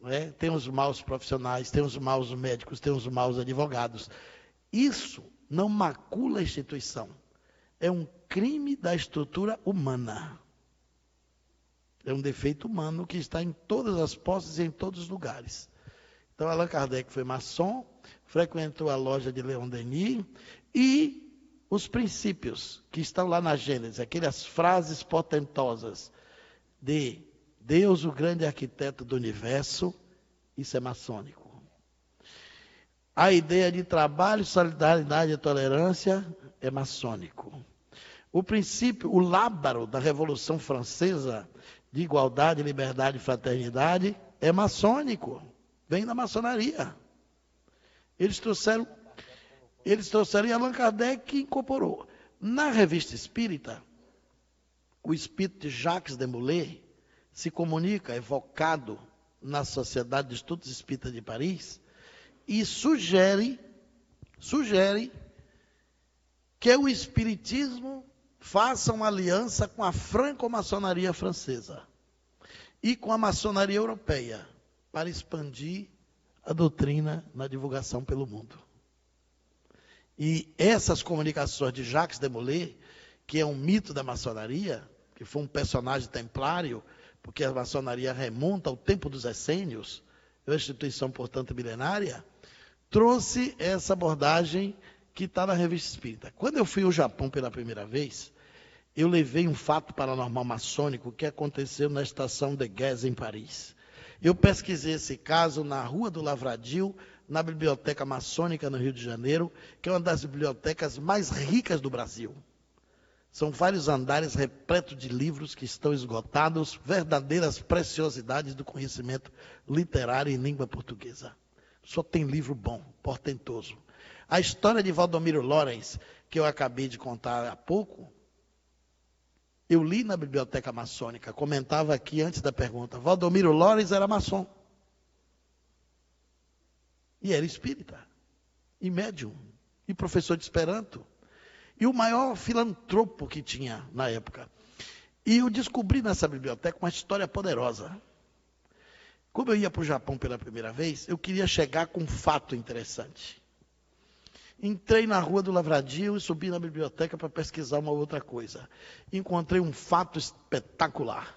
né? Tem os maus profissionais, tem os maus médicos, tem os maus advogados. Isso não macula a instituição. É um crime da estrutura humana. É um defeito humano que está em todas as posses e em todos os lugares. Então, Allan Kardec foi maçom, frequentou a loja de Leon Denis e os princípios que estão lá na Gênesis, aquelas frases potentosas de Deus, o grande arquiteto do universo, isso é maçônico. A ideia de trabalho, solidariedade e tolerância é maçônico. O princípio, o lábaro da Revolução Francesa, de igualdade, liberdade e fraternidade, é maçônico. Vem da maçonaria. Eles trouxeram e Allan Kardec que incorporou. Na Revista Espírita, o espírito de Jacques de Molay se comunica, evocado na Sociedade de Estudos Espíritas de Paris, e sugere que o espiritismo faça uma aliança com a franco-maçonaria francesa e com a maçonaria europeia para expandir a doutrina na divulgação pelo mundo. E essas comunicações de Jacques de Molay, que é um mito da maçonaria, que foi um personagem templário, porque a maçonaria remonta ao tempo dos essênios, é uma instituição, portanto, milenária, trouxe essa abordagem que está na Revista Espírita. Quando eu fui ao Japão pela primeira vez, eu levei um fato paranormal maçônico que aconteceu na estação de Gués, em Paris. Eu pesquisei esse caso na Rua do Lavradio, na Biblioteca Maçônica, no Rio de Janeiro, que é uma das bibliotecas mais ricas do Brasil. São vários andares repletos de livros que estão esgotados, verdadeiras preciosidades do conhecimento literário em língua portuguesa. Só tem livro bom, portentoso. A história de Valdomiro Lorenz, que eu acabei de contar há pouco, eu li na Biblioteca Maçônica, comentava aqui antes da pergunta, Valdomiro Lorenz era maçom. E era espírita, e médium, e professor de Esperanto, e o maior filantropo que tinha na época. E eu descobri nessa biblioteca uma história poderosa. Como eu ia para o Japão pela primeira vez, eu queria chegar com um fato interessante. Entrei na Rua do Lavradio e subi na biblioteca para pesquisar uma outra coisa. Encontrei um fato espetacular.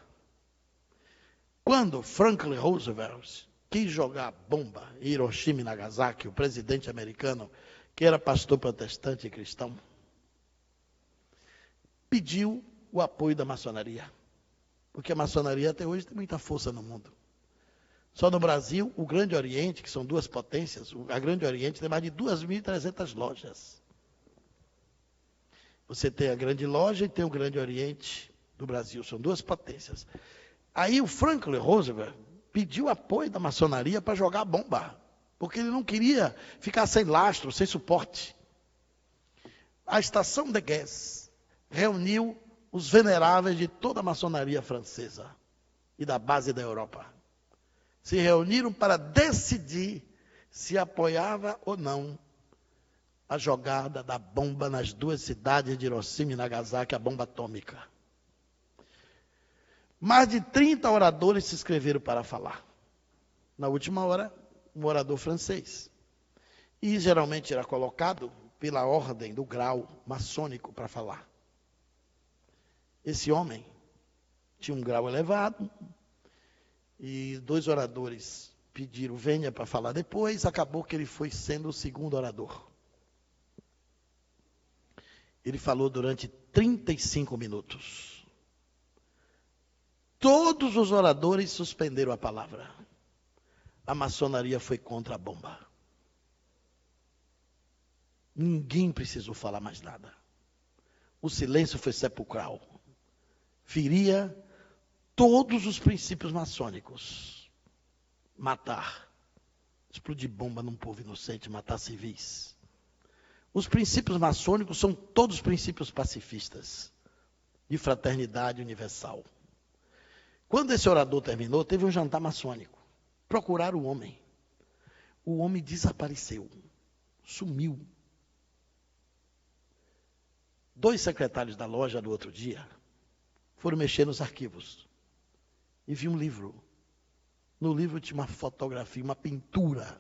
Quando Franklin Roosevelt quis jogar bomba em Hiroshima e Nagasaki, o presidente americano, que era pastor protestante e cristão, pediu o apoio da maçonaria. Porque a maçonaria até hoje tem muita força no mundo. Só no Brasil, o Grande Oriente, que são duas potências, a Grande Oriente tem mais de 2.300 lojas. Você tem a Grande Loja e tem o Grande Oriente do Brasil, são duas potências. Aí o Franklin Roosevelt pediu apoio da maçonaria para jogar bomba, porque ele não queria ficar sem lastro, sem suporte. A estação de Gués reuniu os veneráveis de toda a maçonaria francesa e da base da Europa. Se reuniram para decidir se apoiava ou não a jogada da bomba nas duas cidades de Hiroshima e Nagasaki, a bomba atômica. Mais de 30 oradores se inscreveram para falar. Na última hora, um orador francês. E geralmente era colocado pela ordem do grau maçônico para falar. Esse homem tinha um grau elevado, e 2 oradores pediram, venha para falar depois, acabou que ele foi sendo o segundo orador. Ele falou durante 35 minutos. Todos os oradores suspenderam a palavra. A maçonaria foi contra a bomba. Ninguém precisou falar mais nada. O silêncio foi sepulcral. Feria todos os princípios maçônicos. Matar. Explodir bomba num povo inocente, matar civis. Os princípios maçônicos são todos princípios pacifistas, de fraternidade universal. Quando esse orador terminou, teve um jantar maçônico. Procuraram o homem. O homem desapareceu. Sumiu. 2 secretários da loja, no outro dia, foram mexer nos arquivos. E vi um livro. No livro tinha uma fotografia, uma pintura.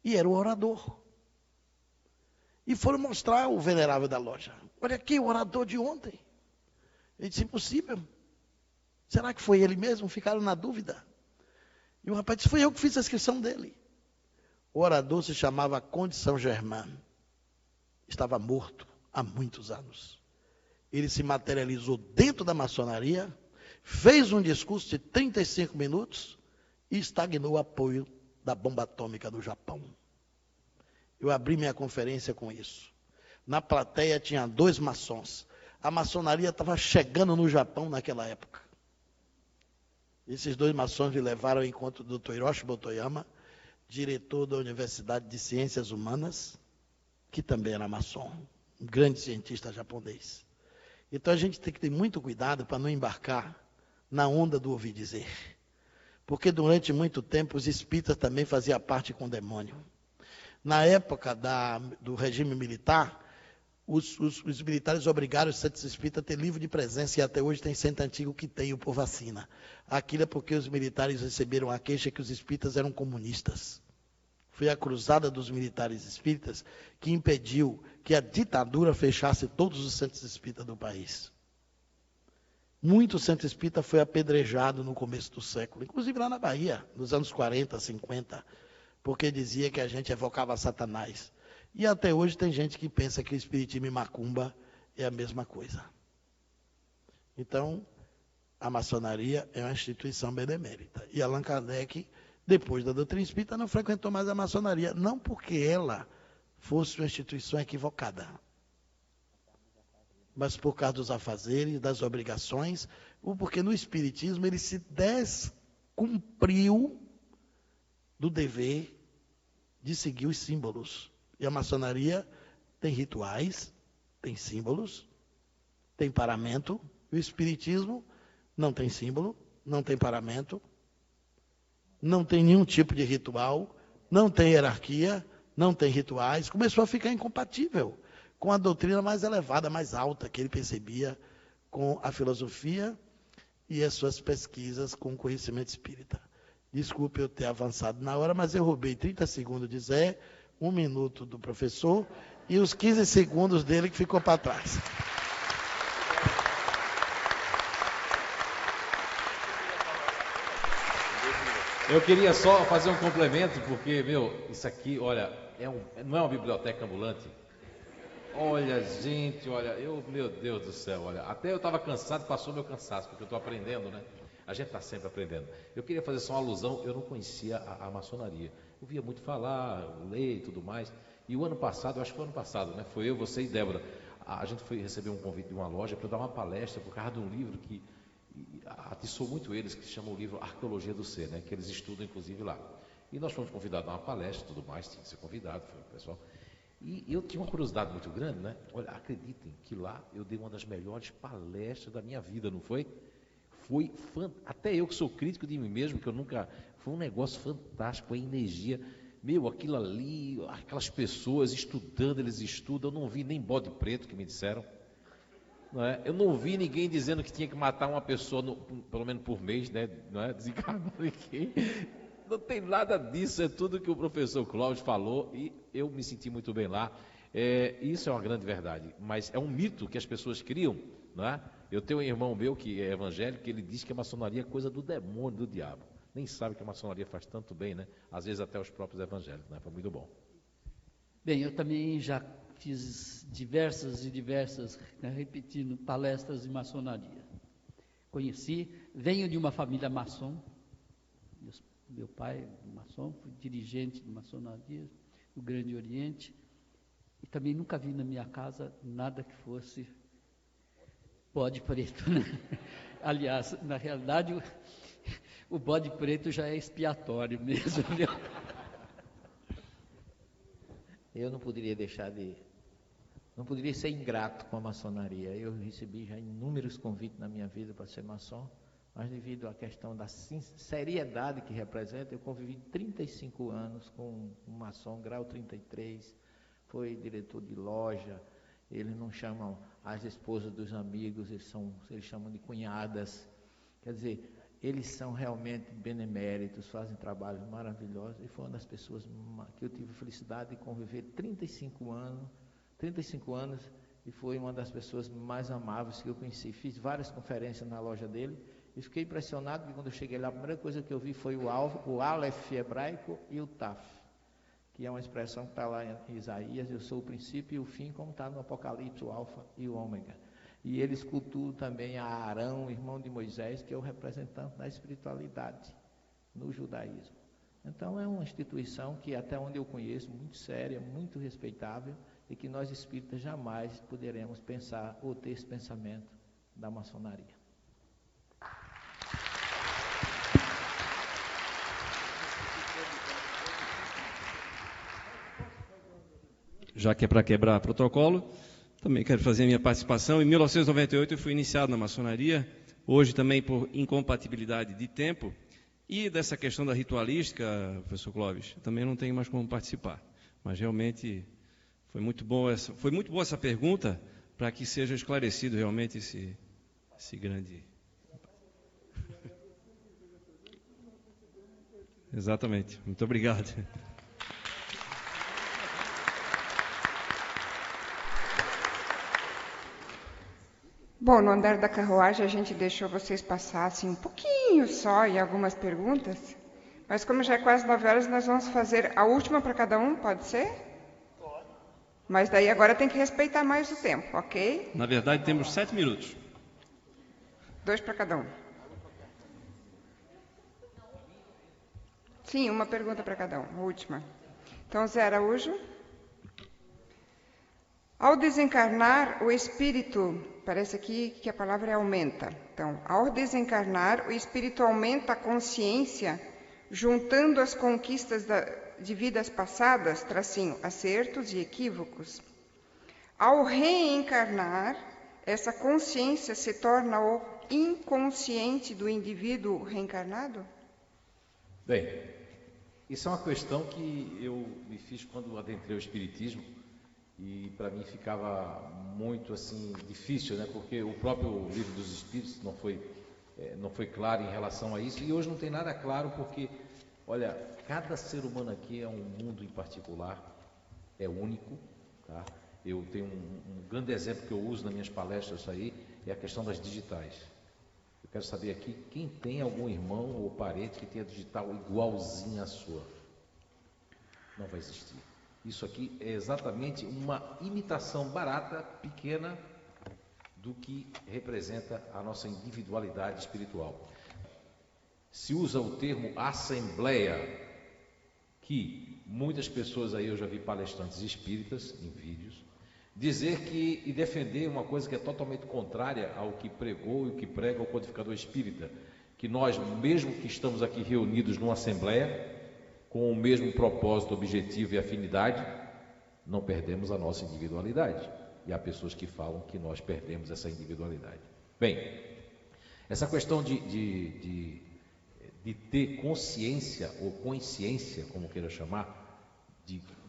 E era o orador. E foram mostrar o venerável da loja. Olha aqui, o orador de ontem. Ele disse, impossível. Será que foi ele mesmo? Ficaram na dúvida. E o rapaz disse, foi eu que fiz a inscrição dele. O orador se chamava Conde Saint-Germain. Estava morto há muitos anos. Ele se materializou dentro da maçonaria, fez um discurso de 35 minutos e estagnou o apoio da bomba atômica do Japão. Eu abri minha conferência com isso. Na plateia tinha 2 maçons. A maçonaria estava chegando no Japão naquela época. Esses 2 maçons me levaram ao encontro do Dr. Hiroshi Motoyama, diretor da Universidade de Ciências Humanas, que também era maçom, um grande cientista japonês. Então a gente tem que ter muito cuidado para não embarcar na onda do ouvir dizer. Porque durante muito tempo os espíritas também faziam parte com o demônio. Na época do regime militar, os militares obrigaram os centros espíritas a ter livro de presença e até hoje tem centro antigo que tem o por vacina. Aquilo é porque os militares receberam a queixa que os espíritas eram comunistas. Foi a cruzada dos militares espíritas que impediu que a ditadura fechasse todos os centros espíritas do país. Muito centro espírita foi apedrejado no começo do século, inclusive lá na Bahia, nos anos 40, 50, porque dizia que a gente evocava Satanás. E até hoje tem gente que pensa que o espiritismo e macumba é a mesma coisa. Então, a maçonaria é uma instituição benemérita. E Allan Kardec, depois da doutrina espírita, não frequentou mais a maçonaria, não porque ela fosse uma instituição equivocada, mas por causa dos afazeres, das obrigações, ou porque no espiritismo ele se descumpriu do dever de seguir os símbolos. E a maçonaria tem rituais, tem símbolos, tem paramento. O espiritismo não tem símbolo, não tem paramento, não tem nenhum tipo de ritual, não tem hierarquia, não tem rituais. Começou a ficar incompatível com a doutrina mais elevada, mais alta que ele percebia com a filosofia e as suas pesquisas com o conhecimento espírita. Desculpe eu ter avançado na hora, mas eu roubei 30 segundos de Zé, 1 minuto do professor e os 15 segundos dele que ficou para trás. Eu queria só fazer um complemento, porque, isso aqui, olha, não é uma biblioteca ambulante. Olha, gente, olha, meu Deus do céu, olha, até eu estava cansado, passou meu cansaço, porque eu estou aprendendo, né? A gente está sempre aprendendo. Eu queria fazer só uma alusão, eu não conhecia a maçonaria. Eu via muito falar, ler e tudo mais. E o ano passado, eu acho que foi o ano passado, né? Foi eu, você e Débora. A gente foi receber um convite de uma loja para dar uma palestra por causa de um livro que atiçou muito eles, que se chama o livro Arqueologia do Ser, né? Que eles estudam, inclusive, lá. E nós fomos convidados a uma palestra e tudo mais, tinha que ser convidado, foi o pessoal. E eu tinha uma curiosidade muito grande, né? Olha, acreditem que lá eu dei uma das melhores palestras da minha vida, não foi? Foi até eu que sou crítico de mim mesmo, que eu nunca... Foi um negócio fantástico, a energia. Aquilo ali, aquelas pessoas estudando, eles estudam. Eu não vi nem bode preto que me disseram. Não é? Eu não vi ninguém dizendo que tinha que matar uma pessoa, pelo menos por mês, né? Não é? Desencarnar ninguém. Não tem nada disso, é tudo que o professor Cláudio falou e eu me senti muito bem lá. Isso é uma grande verdade, mas é um mito que as pessoas criam, não é? Eu tenho um irmão meu que é evangélico, que ele diz que a maçonaria é coisa do demônio, do diabo. Nem sabe que a maçonaria faz tanto bem, né? Às vezes até os próprios evangélicos, né? Foi muito bom. Bem, eu também já fiz diversas, né, repetindo, palestras de maçonaria. Conheci, venho de uma família maçom, meu pai maçom, fui dirigente de maçonaria no Grande Oriente, e também nunca vi na minha casa nada que fosse bode preto, né? Aliás, na realidade, o bode preto já é expiatório mesmo, viu? Eu não poderia ser ingrato com a maçonaria. Eu recebi já inúmeros convites na minha vida para ser maçom, mas devido à questão da seriedade que representa, eu convivi 35 anos com um maçom, grau 33, foi diretor de loja. Eles não chamam as esposas dos amigos, eles chamam de cunhadas. Quer dizer, eles são realmente beneméritos, fazem trabalhos maravilhosos, e foi uma das pessoas que eu tive a felicidade de conviver 35 anos, e foi uma das pessoas mais amáveis que eu conheci. Fiz várias conferências na loja dele, e fiquei impressionado que quando eu cheguei lá, a primeira coisa que eu vi foi o Aleph hebraico e o Taf, que é uma expressão que está lá em Isaías, eu sou o princípio e o fim, como está no Apocalipse, o Alfa e o Ômega. E eles cultuam também a Arão, irmão de Moisés, que é o representante da espiritualidade no judaísmo. Então é uma instituição que, até onde eu conheço, muito séria, muito respeitável, e que nós espíritas jamais poderemos pensar ou ter esse pensamento da maçonaria. Já que é para quebrar protocolo, também quero fazer a minha participação. Em 1998 eu fui iniciado na maçonaria, hoje também por incompatibilidade de tempo, e dessa questão da ritualística, professor Clóvis, também não tenho mais como participar, mas realmente Foi muito boa essa pergunta, para que seja esclarecido realmente esse grande... Exatamente. Muito obrigado. Bom, no andar da carruagem a gente deixou vocês passarem um pouquinho só em algumas perguntas, mas como já é quase 9 horas, nós vamos fazer a última para cada um, pode ser? Pode. Mas daí agora tem que respeitar mais o tempo, ok? Na verdade, temos 7 minutos. 2 para cada um. Sim, uma pergunta para cada um, a última. Então, Zé Araújo. Ao desencarnar, o espírito, parece aqui que a palavra é aumenta. Então, ao desencarnar, o espírito aumenta a consciência, juntando as conquistas de vidas passadas, tracinho, acertos e equívocos. Ao reencarnar, essa consciência se torna o inconsciente do indivíduo reencarnado? Bem, isso é uma questão que eu me fiz quando adentrei o Espiritismo. E para mim ficava muito assim difícil, né? Porque o próprio Livro dos Espíritos não foi claro em relação a isso. E hoje não tem nada claro porque, olha, cada ser humano aqui é um mundo em particular, é único, tá? Eu tenho um grande exemplo que eu uso nas minhas palestras aí, é a questão das digitais. Eu quero saber aqui quem tem algum irmão ou parente que tenha digital igualzinha à sua. Não vai existir. Isso aqui é exatamente uma imitação barata, pequena, do que representa a nossa individualidade espiritual. Se usa o termo assembleia, que muitas pessoas aí, eu já vi palestrantes espíritas em vídeos, dizer que e defender uma coisa que é totalmente contrária ao que pregou e o que prega o codificador espírita, que nós, mesmo que estamos aqui reunidos numa assembleia, com o mesmo propósito, objetivo e afinidade, não perdemos a nossa individualidade. E há pessoas que falam que nós perdemos essa individualidade. Bem, essa questão de ter consciência, ou consciência, como queira chamar,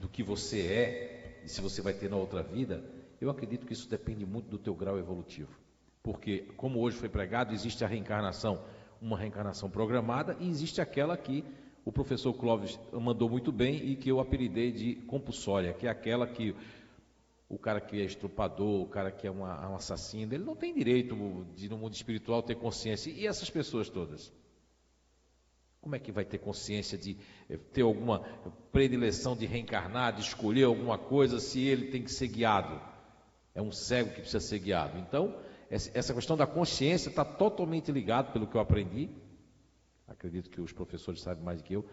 do que você é, e se você vai ter na outra vida, eu acredito que isso depende muito do teu grau evolutivo. Porque, como hoje foi pregado, existe a reencarnação, uma reencarnação programada, e existe aquela que o professor Clóvis mandou muito bem e que eu apelidei de compulsória, que é aquela que o cara que é estrupador, o cara que é um assassino, ele não tem direito de, no mundo espiritual, ter consciência. E essas pessoas todas? Como é que vai ter consciência de ter alguma predileção de reencarnar, de escolher alguma coisa, se ele tem que ser guiado? É um cego que precisa ser guiado. Então, essa questão da consciência está totalmente ligada, pelo que eu aprendi, acredito que os professores sabem mais do que eu,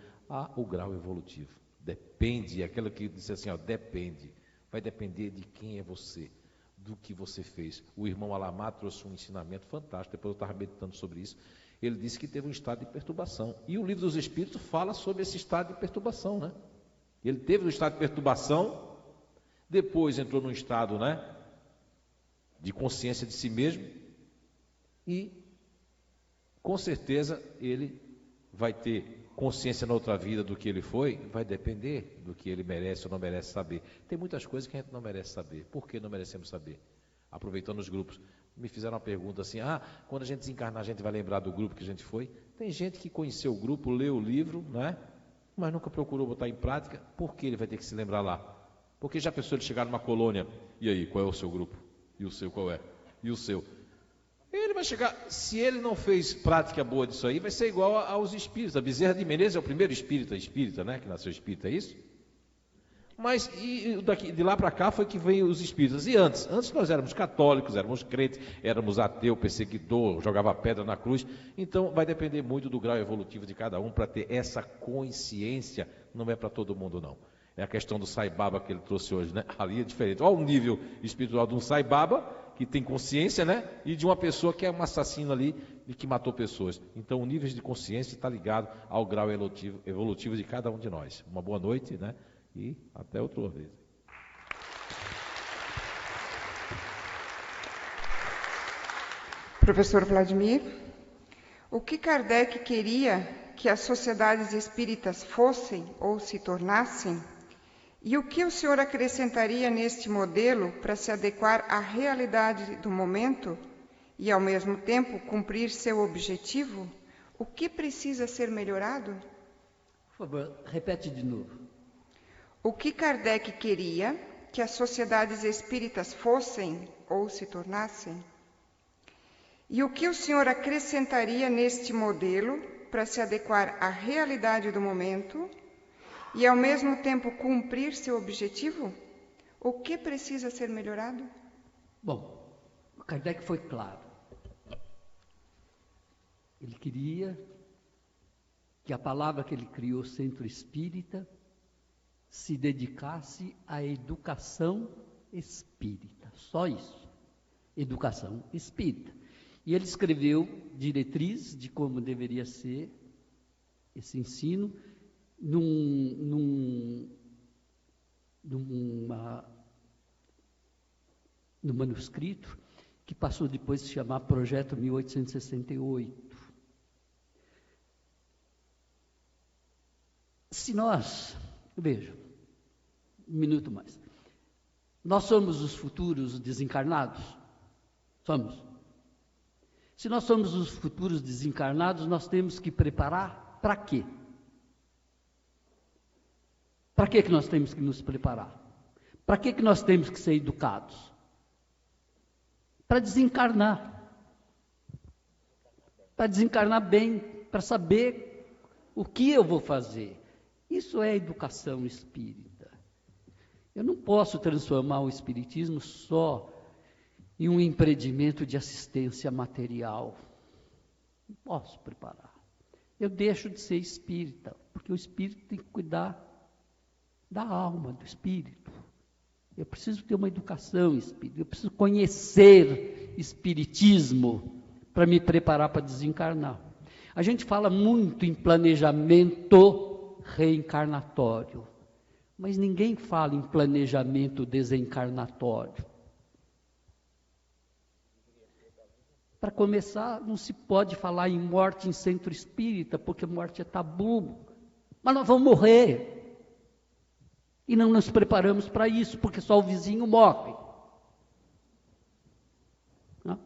o grau evolutivo. Depende, é aquilo que disse assim, depende. Vai depender de quem é você, do que você fez. O irmão Alamar trouxe um ensinamento fantástico, depois eu estava meditando sobre isso. Ele disse que teve um estado de perturbação. E o Livro dos Espíritos fala sobre esse estado de perturbação, né? Ele teve um estado de perturbação, depois entrou num estado, né, de consciência de si mesmo, e com certeza ele vai ter consciência na outra vida do que ele foi, vai depender do que ele merece ou não merece saber. Tem muitas coisas que a gente não merece saber. Por que não merecemos saber? Aproveitando os grupos, me fizeram uma pergunta assim, quando a gente desencarnar, a gente vai lembrar do grupo que a gente foi? Tem gente que conheceu o grupo, leu o livro, né? Mas nunca procurou botar em prática. Por que ele vai ter que se lembrar lá? Porque já pensou ele chegar numa colônia, e aí, qual é o seu grupo? E o seu qual é? E o seu? Ele vai chegar, se ele não fez prática boa disso aí, vai ser igual aos espíritos. A Bezerra de Menezes é o primeiro espírita, né? Que nasceu espírita, é isso? Mas de lá para cá foi que veio os espíritas. E antes? Antes nós éramos católicos, éramos crentes, éramos ateu, perseguidor, jogava pedra na cruz. Então vai depender muito do grau evolutivo de cada um para ter essa consciência. Não é para todo mundo, não. É a questão do Sai Baba que ele trouxe hoje, né? Ali é diferente. Olha o nível espiritual de um Sai Baba, que tem consciência, né? E de uma pessoa que é um assassino ali e que matou pessoas. Então o nível de consciência está ligado ao grau evolutivo de cada um de nós. Uma boa noite, né? E até outra vez. Professor Vladimir, o que Kardec queria que as sociedades espíritas fossem ou se tornassem? E o que o senhor acrescentaria neste modelo para se adequar à realidade do momento e, ao mesmo tempo, cumprir seu objetivo? O que precisa ser melhorado? Por favor, repete de novo. O que Kardec queria que as sociedades espíritas fossem ou se tornassem? E o que o senhor acrescentaria neste modelo para se adequar à realidade do momento e, ao mesmo tempo, cumprir seu objetivo? O que precisa ser melhorado? Bom, Kardec foi claro. Ele queria que a palavra que ele criou, Centro Espírita, se dedicasse à educação espírita. Só isso. Educação espírita. E ele escreveu diretriz de como deveria ser esse ensino no manuscrito que passou depois a se chamar Projeto 1868. Se nós, veja, um minuto mais, nós somos os futuros desencarnados? Somos. Se nós somos os futuros desencarnados, nós temos que preparar para quê? Para que nós temos que nos preparar? Para que nós temos que ser educados? Para desencarnar. Para desencarnar bem, para saber o que eu vou fazer. Isso é educação espírita. Eu não posso transformar o espiritismo só em um empreendimento de assistência material. Não posso preparar. Eu deixo de ser espírita, porque o espírito tem que cuidar da alma, do espírito. Eu preciso ter uma educação espírita, eu preciso conhecer espiritismo para me preparar para desencarnar. A gente fala muito em planejamento reencarnatório, mas ninguém fala em planejamento desencarnatório. Para começar, não se pode falar em morte em centro espírita, porque morte é tabu. Mas nós vamos morrer. E não nos preparamos para isso, porque só o vizinho morre. Não?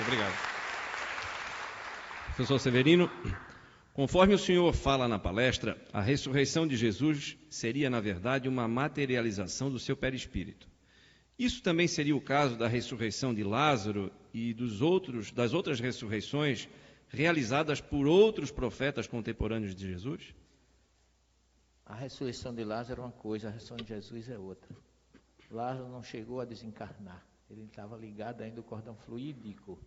Obrigado. Professor Severino, conforme o senhor fala na palestra, a ressurreição de Jesus seria, na verdade, uma materialização do seu perispírito. Isso também seria o caso da ressurreição de Lázaro e das outras ressurreições realizadas por outros profetas contemporâneos de Jesus? A ressurreição de Lázaro é uma coisa, a ressurreição de Jesus é outra. Lázaro não chegou a desencarnar, ele estava ligado ainda ao cordão fluídico,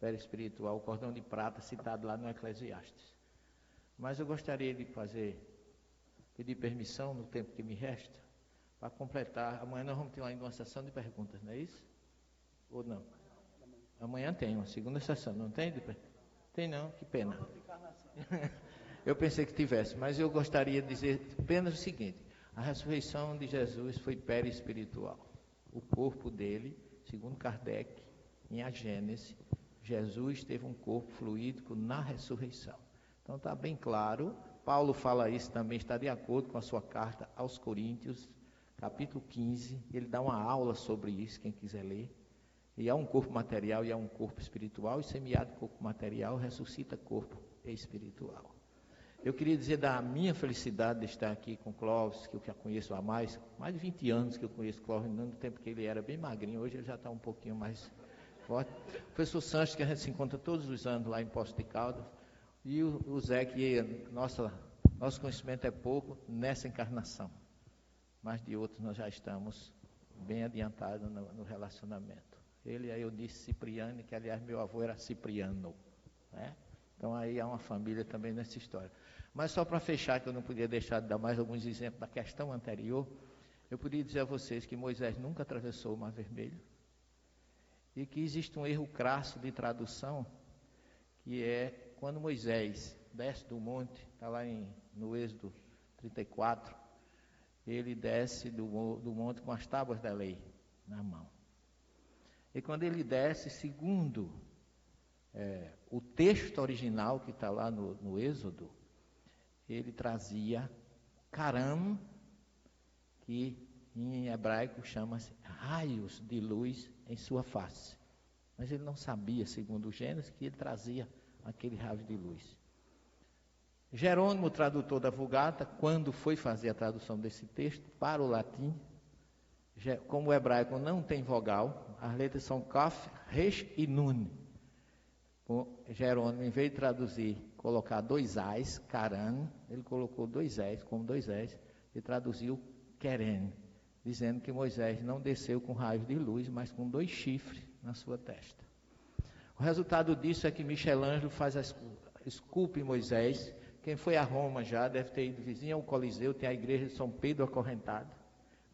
perispiritual, o cordão de prata citado lá no Eclesiastes. Mas eu gostaria de pedir permissão no tempo que me resta, para completar. Amanhã nós vamos ter ainda uma sessão de perguntas, não é isso? Ou não? Amanhã tem uma segunda sessão, não tem? Tem não, que pena. Eu pensei que tivesse, mas eu gostaria de dizer apenas o seguinte: a ressurreição de Jesus foi perispiritual. O corpo dele, segundo Kardec, em A Gênese, Jesus teve um corpo fluídico na ressurreição. Então está bem claro, Paulo fala isso também, está de acordo com a sua carta aos Coríntios, capítulo 15, ele dá uma aula sobre isso, quem quiser ler. E há um corpo material e há um corpo espiritual, e semeado corpo material ressuscita corpo espiritual. Eu queria dizer da minha felicidade de estar aqui com Clóvis, que eu já conheço há mais de 20 anos que eu conheço Clóvis, no tempo que ele era bem magrinho, hoje ele já está um pouquinho mais forte. O professor Sanches, que a gente se encontra todos os anos lá em Poços de Caldas, e o Zé, que nosso conhecimento é pouco nessa encarnação, mas de outros nós já estamos bem adiantados no relacionamento. Ele, aí eu disse Cipriano, que aliás meu avô era Cipriano, né? Então aí há uma família também nessa história. Mas só para fechar, que eu não podia deixar de dar mais alguns exemplos da questão anterior, eu podia dizer a vocês que Moisés nunca atravessou o Mar Vermelho, e que existe um erro crasso de tradução, que é quando Moisés desce do monte, está lá no Êxodo 34, ele desce do monte com as tábuas da lei na mão. E quando ele desce, segundo o texto original que está lá no Êxodo, ele trazia Karam, que em hebraico chama-se raios de luz em sua face. Mas ele não sabia, segundo o Gênesis, que ele trazia aquele raio de luz. Jerônimo, tradutor da Vulgata, quando foi fazer a tradução desse texto para o latim, como o hebraico não tem vogal, as letras são Kaf, Resh e Nun. Jerônimo, em vez de traduzir, colocar 2 As, Karan, ele colocou 2 Es, como 2 Es, e traduziu Keren, dizendo que Moisés não desceu com raios de luz, mas com 2 chifres na sua testa. O resultado disso é que Michelangelo faz esculpe Moisés. Quem foi a Roma já deve ter ido vizinho ao Coliseu, tem a igreja de São Pedro acorrentado.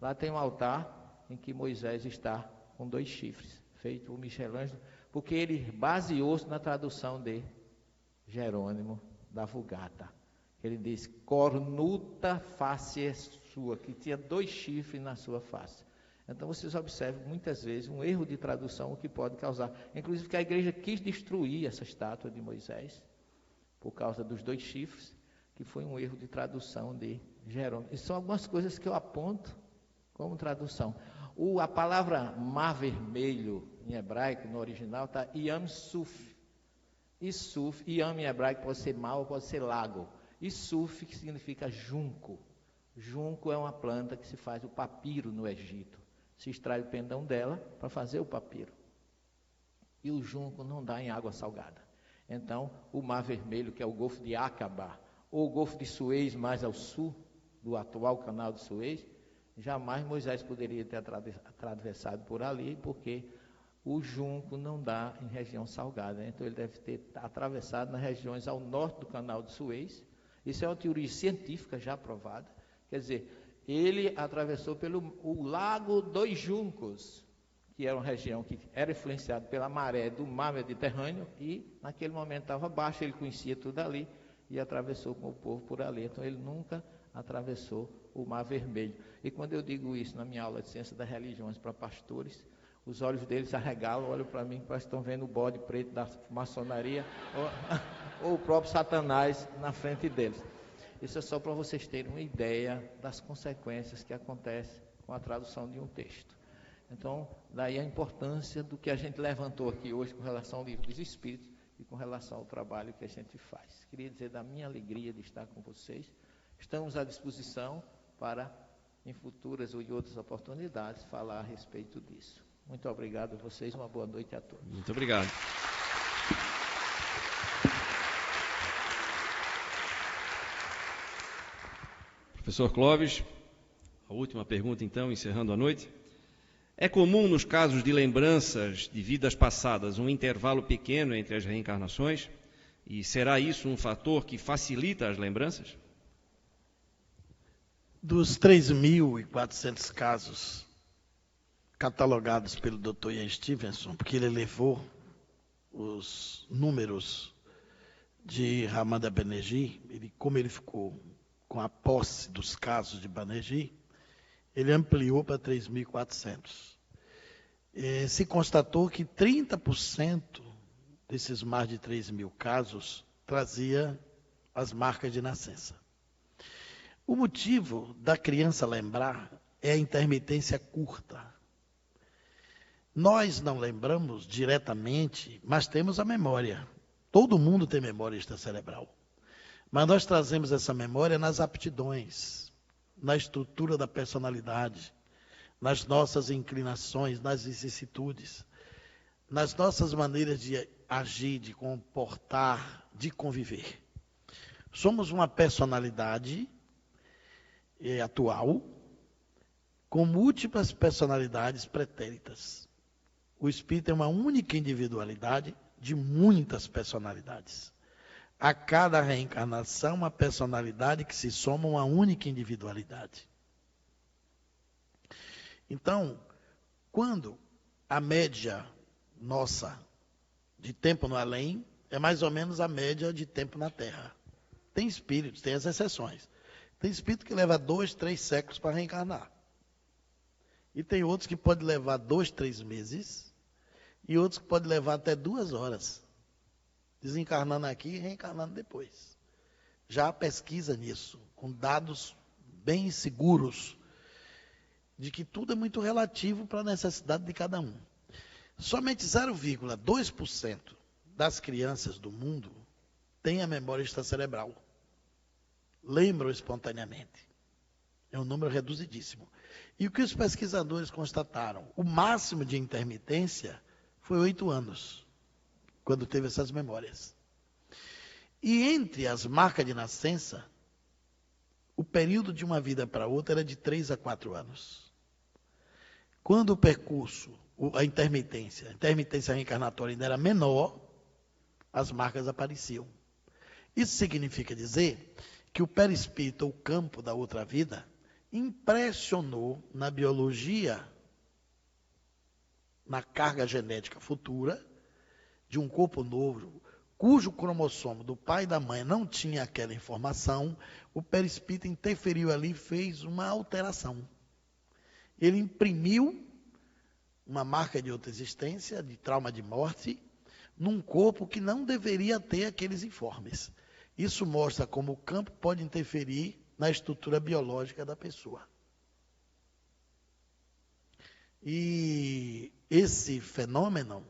Lá tem um altar em que Moisés está com 2 chifres, feito por Michelangelo, porque ele baseou-se na tradução de Jerônimo da Vulgata. Ele diz, cornuta face sua, que tinha 2 chifres na sua face. Então vocês observam muitas vezes um erro de tradução, o que pode causar, inclusive que a igreja quis destruir essa estátua de Moisés, por causa dos 2 chifres, que foi um erro de tradução de Jerônimo. E são algumas coisas que eu aponto como tradução. A palavra mar vermelho, em hebraico, no original, está Yam Suf. E Suf, Yam em hebraico pode ser mar ou pode ser lago. E Suf, que significa junco. Junco é uma planta que se faz o papiro no Egito. Se extrai o pendão dela para fazer o papiro. E o junco não dá em água salgada. Então, o Mar Vermelho, que é o Golfo de Aqaba, ou o Golfo de Suez, mais ao sul do atual canal de Suez, jamais Moisés poderia ter atravessado por ali, porque o junco não dá em região salgada. Então, ele deve ter atravessado nas regiões ao norte do canal de Suez. Isso é uma teoria científica já provada. Quer dizer, ele atravessou pelo o Lago dos Juncos, que era uma região que era influenciada pela maré do mar Mediterrâneo, e naquele momento estava baixo, ele conhecia tudo ali, e atravessou com o povo por ali. Então ele nunca atravessou o Mar Vermelho. E quando eu digo isso na minha aula de Ciência das Religiões para pastores, os olhos deles se arregalam, olham para mim, parece que estão vendo o bode preto da maçonaria, ou o próprio Satanás na frente deles. Isso é só para vocês terem uma ideia das consequências que acontecem com a tradução de um texto. Então, daí a importância do que a gente levantou aqui hoje com relação ao livro dos Espíritos e com relação ao trabalho que a gente faz. Queria dizer da minha alegria de estar com vocês. Estamos à disposição para, em futuras ou em outras oportunidades, falar a respeito disso. Muito obrigado a vocês, uma boa noite a todos. Muito obrigado. Professor Clóvis, a última pergunta então, encerrando a noite. É comum nos casos de lembranças de vidas passadas um intervalo pequeno entre as reencarnações? E será isso um fator que facilita as lembranças? Dos 3.400 casos catalogados pelo Dr. Ian Stevenson, porque ele levou os números de Ramanda Banerjee, como ele ficou com a posse dos casos de Banerjee, ele ampliou para 3.400. Se constatou que 30% desses mais de 3.000 casos trazia as marcas de nascença. O motivo da criança lembrar é a intermitência curta. Nós não lembramos diretamente, mas temos a memória. Todo mundo tem memória extracerebral. Mas nós trazemos essa memória nas aptidões, na estrutura da personalidade, nas nossas inclinações, nas vicissitudes, nas nossas maneiras de agir, de comportar, de conviver. Somos uma personalidade atual com múltiplas personalidades pretéritas. O espírito é uma única individualidade de muitas personalidades. A cada reencarnação, uma personalidade que se soma a uma única individualidade. Então, quando a média nossa de tempo no além é mais ou menos a média de tempo na Terra. Tem espíritos, tem as exceções. Tem espírito que leva 2, 3 séculos para reencarnar. E tem outros que podem levar 2, 3 meses, e outros que podem levar até 2 horas, desencarnando aqui e reencarnando depois. Já há pesquisa nisso, com dados bem seguros, de que tudo é muito relativo para a necessidade de cada um. Somente 0,2% das crianças do mundo têm a memória extracerebral. Lembram espontaneamente. É um número reduzidíssimo. E o que os pesquisadores constataram? O máximo de intermitência foi 8 anos, quando teve essas memórias. E entre as marcas de nascença, o período de uma vida para outra era de 3 a 4 anos. Quando o percurso, a intermitência reencarnatória ainda era menor, as marcas apareciam. Isso significa dizer que o perispírito, o campo da outra vida, impressionou na biologia, na carga genética futura, de um corpo novo, cujo cromossomo do pai e da mãe não tinha aquela informação, o perispírito interferiu ali e fez uma alteração. Ele imprimiu uma marca de outra existência, de trauma de morte, num corpo que não deveria ter aqueles informes. Isso mostra como o campo pode interferir na estrutura biológica da pessoa. E esse fenômeno,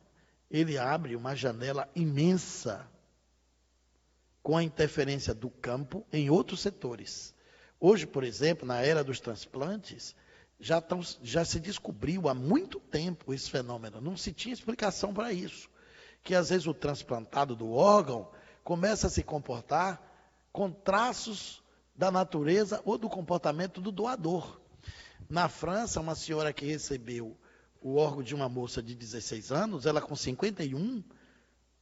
ele abre uma janela imensa com a interferência do campo em outros setores. Hoje, por exemplo, na era dos transplantes, já se descobriu há muito tempo esse fenômeno. Não se tinha explicação para isso. Que às vezes o transplantado do órgão começa a se comportar com traços da natureza ou do comportamento do doador. Na França, uma senhora que recebeu o órgão de uma moça de 16 anos, ela com 51,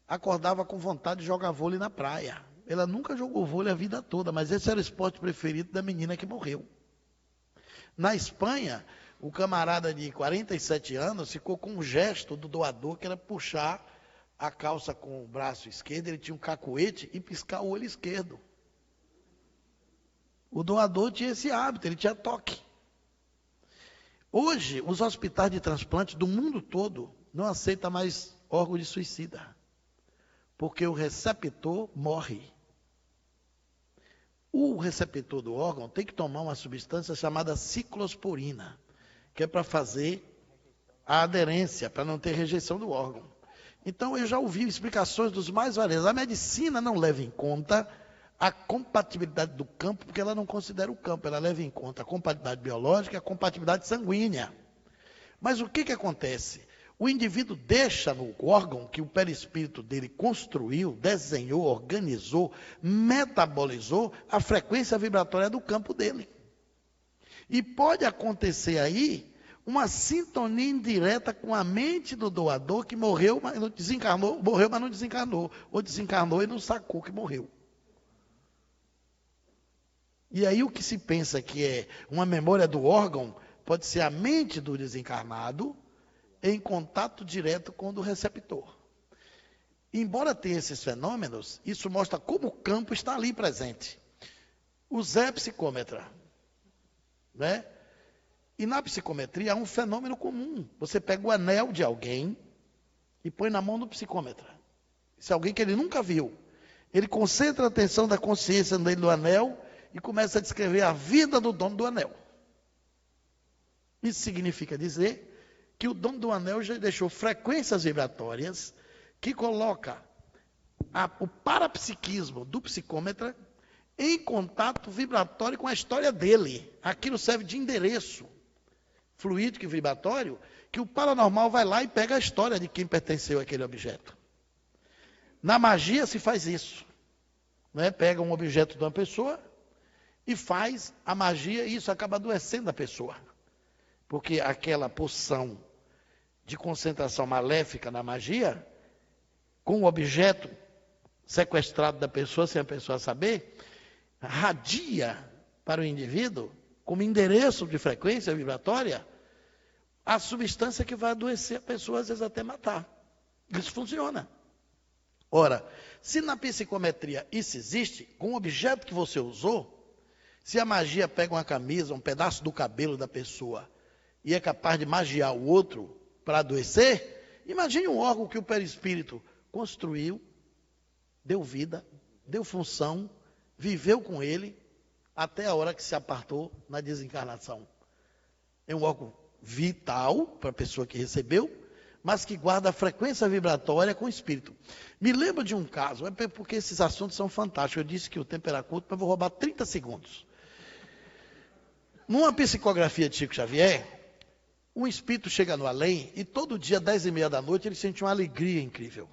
acordava com vontade de jogar vôlei na praia. Ela nunca jogou vôlei a vida toda, mas esse era o esporte preferido da menina que morreu. Na Espanha, o camarada de 47 anos ficou com um gesto do doador, que era puxar a calça com o braço esquerdo, ele tinha um cacuete e piscar o olho esquerdo. O doador tinha esse hábito, ele tinha toque. Hoje, os hospitais de transplante do mundo todo não aceitam mais órgão de suicida, porque o receptor morre. O receptor do órgão tem que tomar uma substância chamada ciclosporina, que é para fazer a aderência, para não ter rejeição do órgão. Então, eu já ouvi explicações dos mais variados. A medicina não leva em conta a compatibilidade do campo, porque ela não considera o campo, ela leva em conta a compatibilidade biológica e a compatibilidade sanguínea. Mas o que acontece? O indivíduo deixa no órgão que o perispírito dele construiu, desenhou, organizou, metabolizou a frequência vibratória do campo dele. E pode acontecer aí uma sintonia indireta com a mente do doador que morreu, mas não desencarnou, morreu, mas não desencarnou, ou desencarnou e não sacou que morreu. E aí o que se pensa que é uma memória do órgão, pode ser a mente do desencarnado em contato direto com o do receptor. Embora tenha esses fenômenos, isso mostra como o campo está ali presente. O Zé é psicômetra, né? E na psicometria há um fenômeno comum. Você pega o anel de alguém e põe na mão do psicômetra. Isso é alguém que ele nunca viu. Ele concentra a atenção da consciência dele no anel e começa a descrever a vida do dono do anel. Isso significa dizer que o dono do anel já deixou frequências vibratórias que coloca o parapsiquismo do psicômetra em contato vibratório com a história dele. Aquilo serve de endereço fluídico e vibratório, que o paranormal vai lá e pega a história de quem pertenceu àquele objeto. Na magia se faz isso. Né? Pega um objeto de uma pessoa e faz a magia, e isso acaba adoecendo a pessoa. Porque aquela poção de concentração maléfica na magia, com o objeto sequestrado da pessoa, sem a pessoa saber, radia para o indivíduo, como endereço de frequência vibratória, a substância que vai adoecer a pessoa, às vezes até matar. Isso funciona. Ora, se na psicometria isso existe, com o objeto que você usou, se a magia pega uma camisa, um pedaço do cabelo da pessoa, e é capaz de magiar o outro para adoecer, imagine um órgão que o perispírito construiu, deu vida, deu função viveu com ele até a hora que se apartou na desencarnação. É um órgão vital para a pessoa que recebeu, mas que guarda a frequência vibratória com o espírito. Me lembro de um caso, é porque esses assuntos são fantásticos. Eu disse que o tempo era curto, mas vou roubar 30 segundos. Numa psicografia de Chico Xavier, um espírito chega no além e todo dia, 10h30 da noite, ele sente uma alegria incrível.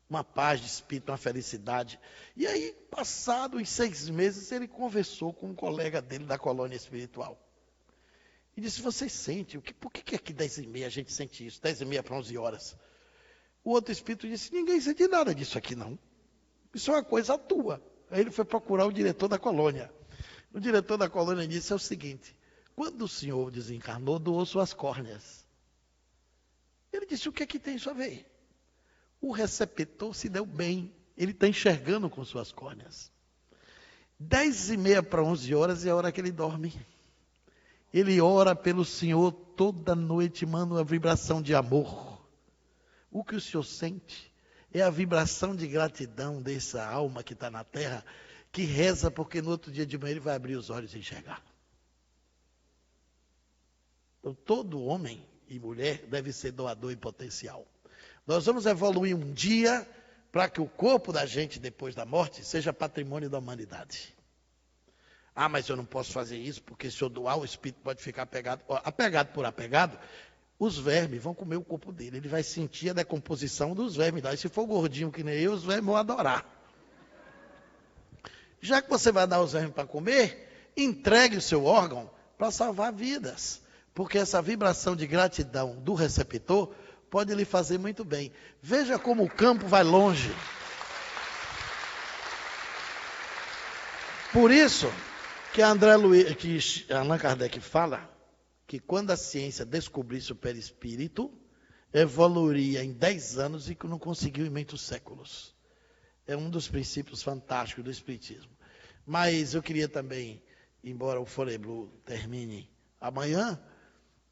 Uma paz de espírito, uma felicidade. E aí, passados 6 meses, ele conversou com um colega dele da colônia espiritual. E disse, você sente? Por que aqui 10h30 a gente sente isso? 10h30 para 11 horas. O outro espírito disse, ninguém sente nada disso aqui não. Isso é uma coisa tua. Aí ele foi procurar o diretor da colônia. O diretor da colônia disse, é o seguinte, quando o senhor desencarnou, doou suas córneas. Ele disse, o que é que tem isso a ver? O receptor se deu bem, ele está enxergando com suas córneas. 10h30 para 11 horas é a hora que ele dorme. Ele ora pelo Senhor toda noite, manda uma vibração de amor. O que o Senhor sente é a vibração de gratidão dessa alma que está na terra, que reza porque no outro dia de manhã ele vai abrir os olhos e enxergar. Então todo homem e mulher deve ser doador em potencial. Nós vamos evoluir um dia para que o corpo da gente, depois da morte, seja patrimônio da humanidade. Ah, mas eu não posso fazer isso, porque se eu doar, o espírito pode ficar apegado. Apegado por apegado, os vermes vão comer o corpo dele. Ele vai sentir a decomposição dos vermes. E se for gordinho que nem eu, os vermes vão adorar. Já que você vai dar os vermes para comer, entregue o seu órgão para salvar vidas. Porque essa vibração de gratidão do receptor pode lhe fazer muito bem. Veja como o campo vai longe. Por isso que Allan Kardec fala que quando a ciência descobrisse o perispírito, evoluiria em 10 anos e que não conseguiu em muitos séculos. É um dos princípios fantásticos do espiritismo. Mas eu queria também, embora o Forêt Bleu termine amanhã,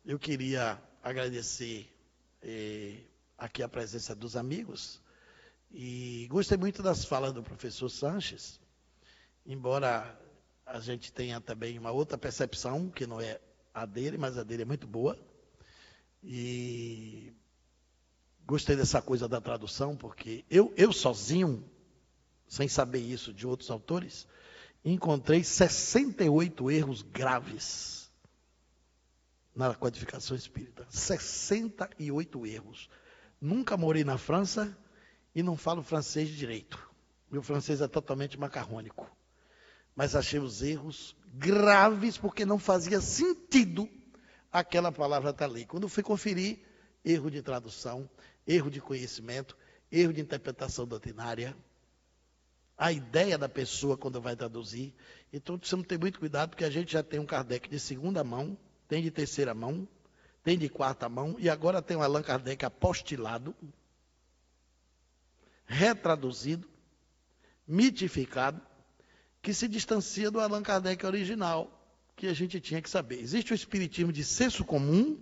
eu queria agradecer aqui a presença dos amigos e gostei muito das falas do professor Sanches, embora a gente tenha também uma outra percepção, que não é a dele, mas a dele é muito boa, e gostei dessa coisa da tradução, porque eu sozinho, sem saber isso de outros autores, encontrei 68 erros graves na codificação espírita. 68 erros. Nunca morei na França e não falo francês direito. Meu francês é totalmente macarrônico. Mas achei os erros graves porque não fazia sentido aquela palavra estar ali. Quando fui conferir, erro de tradução, erro de conhecimento, erro de interpretação doutrinária, a ideia da pessoa quando vai traduzir. Então, precisamos ter muito cuidado, porque a gente já tem um Kardec de segunda mão, tem de terceira mão, tem de quarta mão, e agora tem um Allan Kardec apostilado, retraduzido, mitificado, que se distancia do Allan Kardec original, que a gente tinha que saber. Existe o espiritismo de senso comum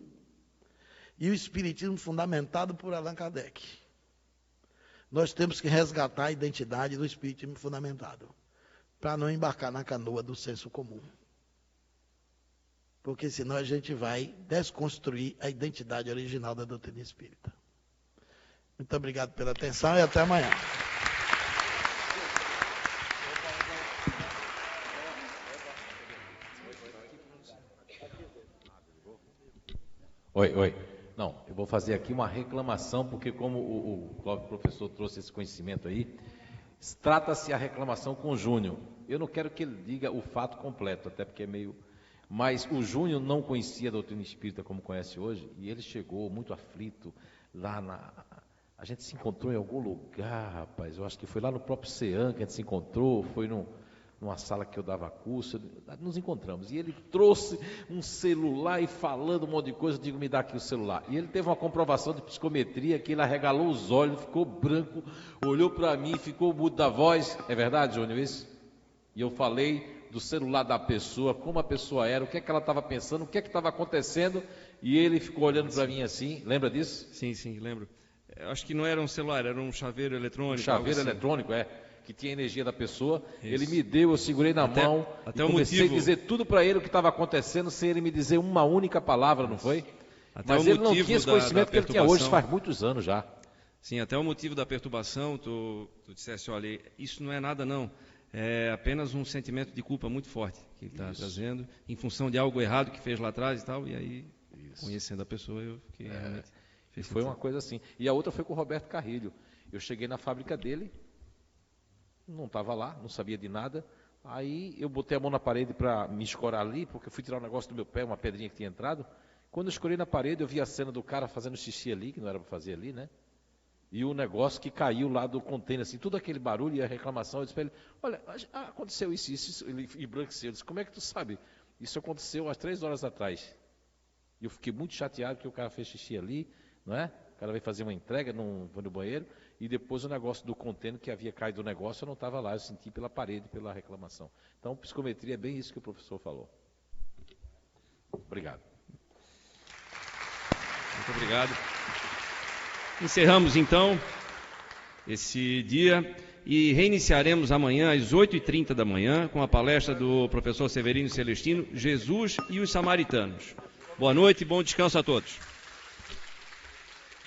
e o espiritismo fundamentado por Allan Kardec. Nós temos que resgatar a identidade do espiritismo fundamentado, para não embarcar na canoa do senso comum. Porque senão a gente vai desconstruir a identidade original da doutrina espírita. Muito obrigado pela atenção e até amanhã. Oi. Não, eu vou fazer aqui uma reclamação, porque como o professor trouxe esse conhecimento aí, trata-se a reclamação com o Júnior. Eu não quero que ele diga o fato completo, até porque é meio... Mas o Júnior não conhecia a doutrina espírita como conhece hoje, e ele chegou muito aflito lá na... A gente se encontrou em algum lugar, rapaz, eu acho que foi lá no próprio CEAM que a gente se encontrou, foi numa sala que eu dava curso, nos encontramos, e ele trouxe um celular e falando um monte de coisa, eu digo, me dá aqui o celular. E ele teve uma comprovação de psicometria, que ele arregalou os olhos, ficou branco, olhou para mim, ficou mudo da voz. É verdade, Júnior, isso? E eu falei do celular da pessoa, como a pessoa era, o que é que ela estava pensando, o que é que estava acontecendo, e ele ficou olhando para mim assim, lembra disso? Sim, lembro. Eu acho que não era um celular, era um chaveiro eletrônico. Um chaveiro eletrônico, que tinha a energia da pessoa. Isso. Ele me deu, eu segurei na mão até e o comecei motivo... a dizer tudo para ele o que estava acontecendo, sem ele me dizer uma única palavra, não foi? Até mas ele não tinha esse conhecimento que ele tinha hoje, faz muitos anos já. Sim, até o motivo da perturbação, tu disseste, olha, isso não é nada não, é apenas um sentimento de culpa muito forte que ele está trazendo, em função de algo errado que fez lá atrás e tal, e aí, conhecendo a pessoa, eu fiquei realmente... Foi uma coisa assim. E a outra foi com o Roberto Carrilho. Eu cheguei na fábrica dele, não estava lá, não sabia de nada, aí eu botei a mão na parede para me escorar ali, porque eu fui tirar um negócio do meu pé, uma pedrinha que tinha entrado. Quando eu escorei na parede, eu vi a cena do cara fazendo xixi ali, que não era para fazer ali, né? E o negócio que caiu lá do container, assim, tudo aquele barulho e a reclamação. Eu disse para ele, olha, aconteceu isso. Ele embranqueceu. Eu disse, como é que tu sabe? Isso aconteceu há 3 horas atrás. E eu fiquei muito chateado que o cara fez xixi ali, não é? O cara veio fazer uma entrega, foi no banheiro, e depois o negócio do container que havia caído do negócio, eu não estava lá, eu senti pela parede, pela reclamação. Então, psicometria é bem isso que o professor falou. Obrigado. Muito obrigado. Encerramos então esse dia e reiniciaremos amanhã às 8h30 da manhã com a palestra do professor Severino Celestino, Jesus e os Samaritanos. Boa noite e bom descanso a todos.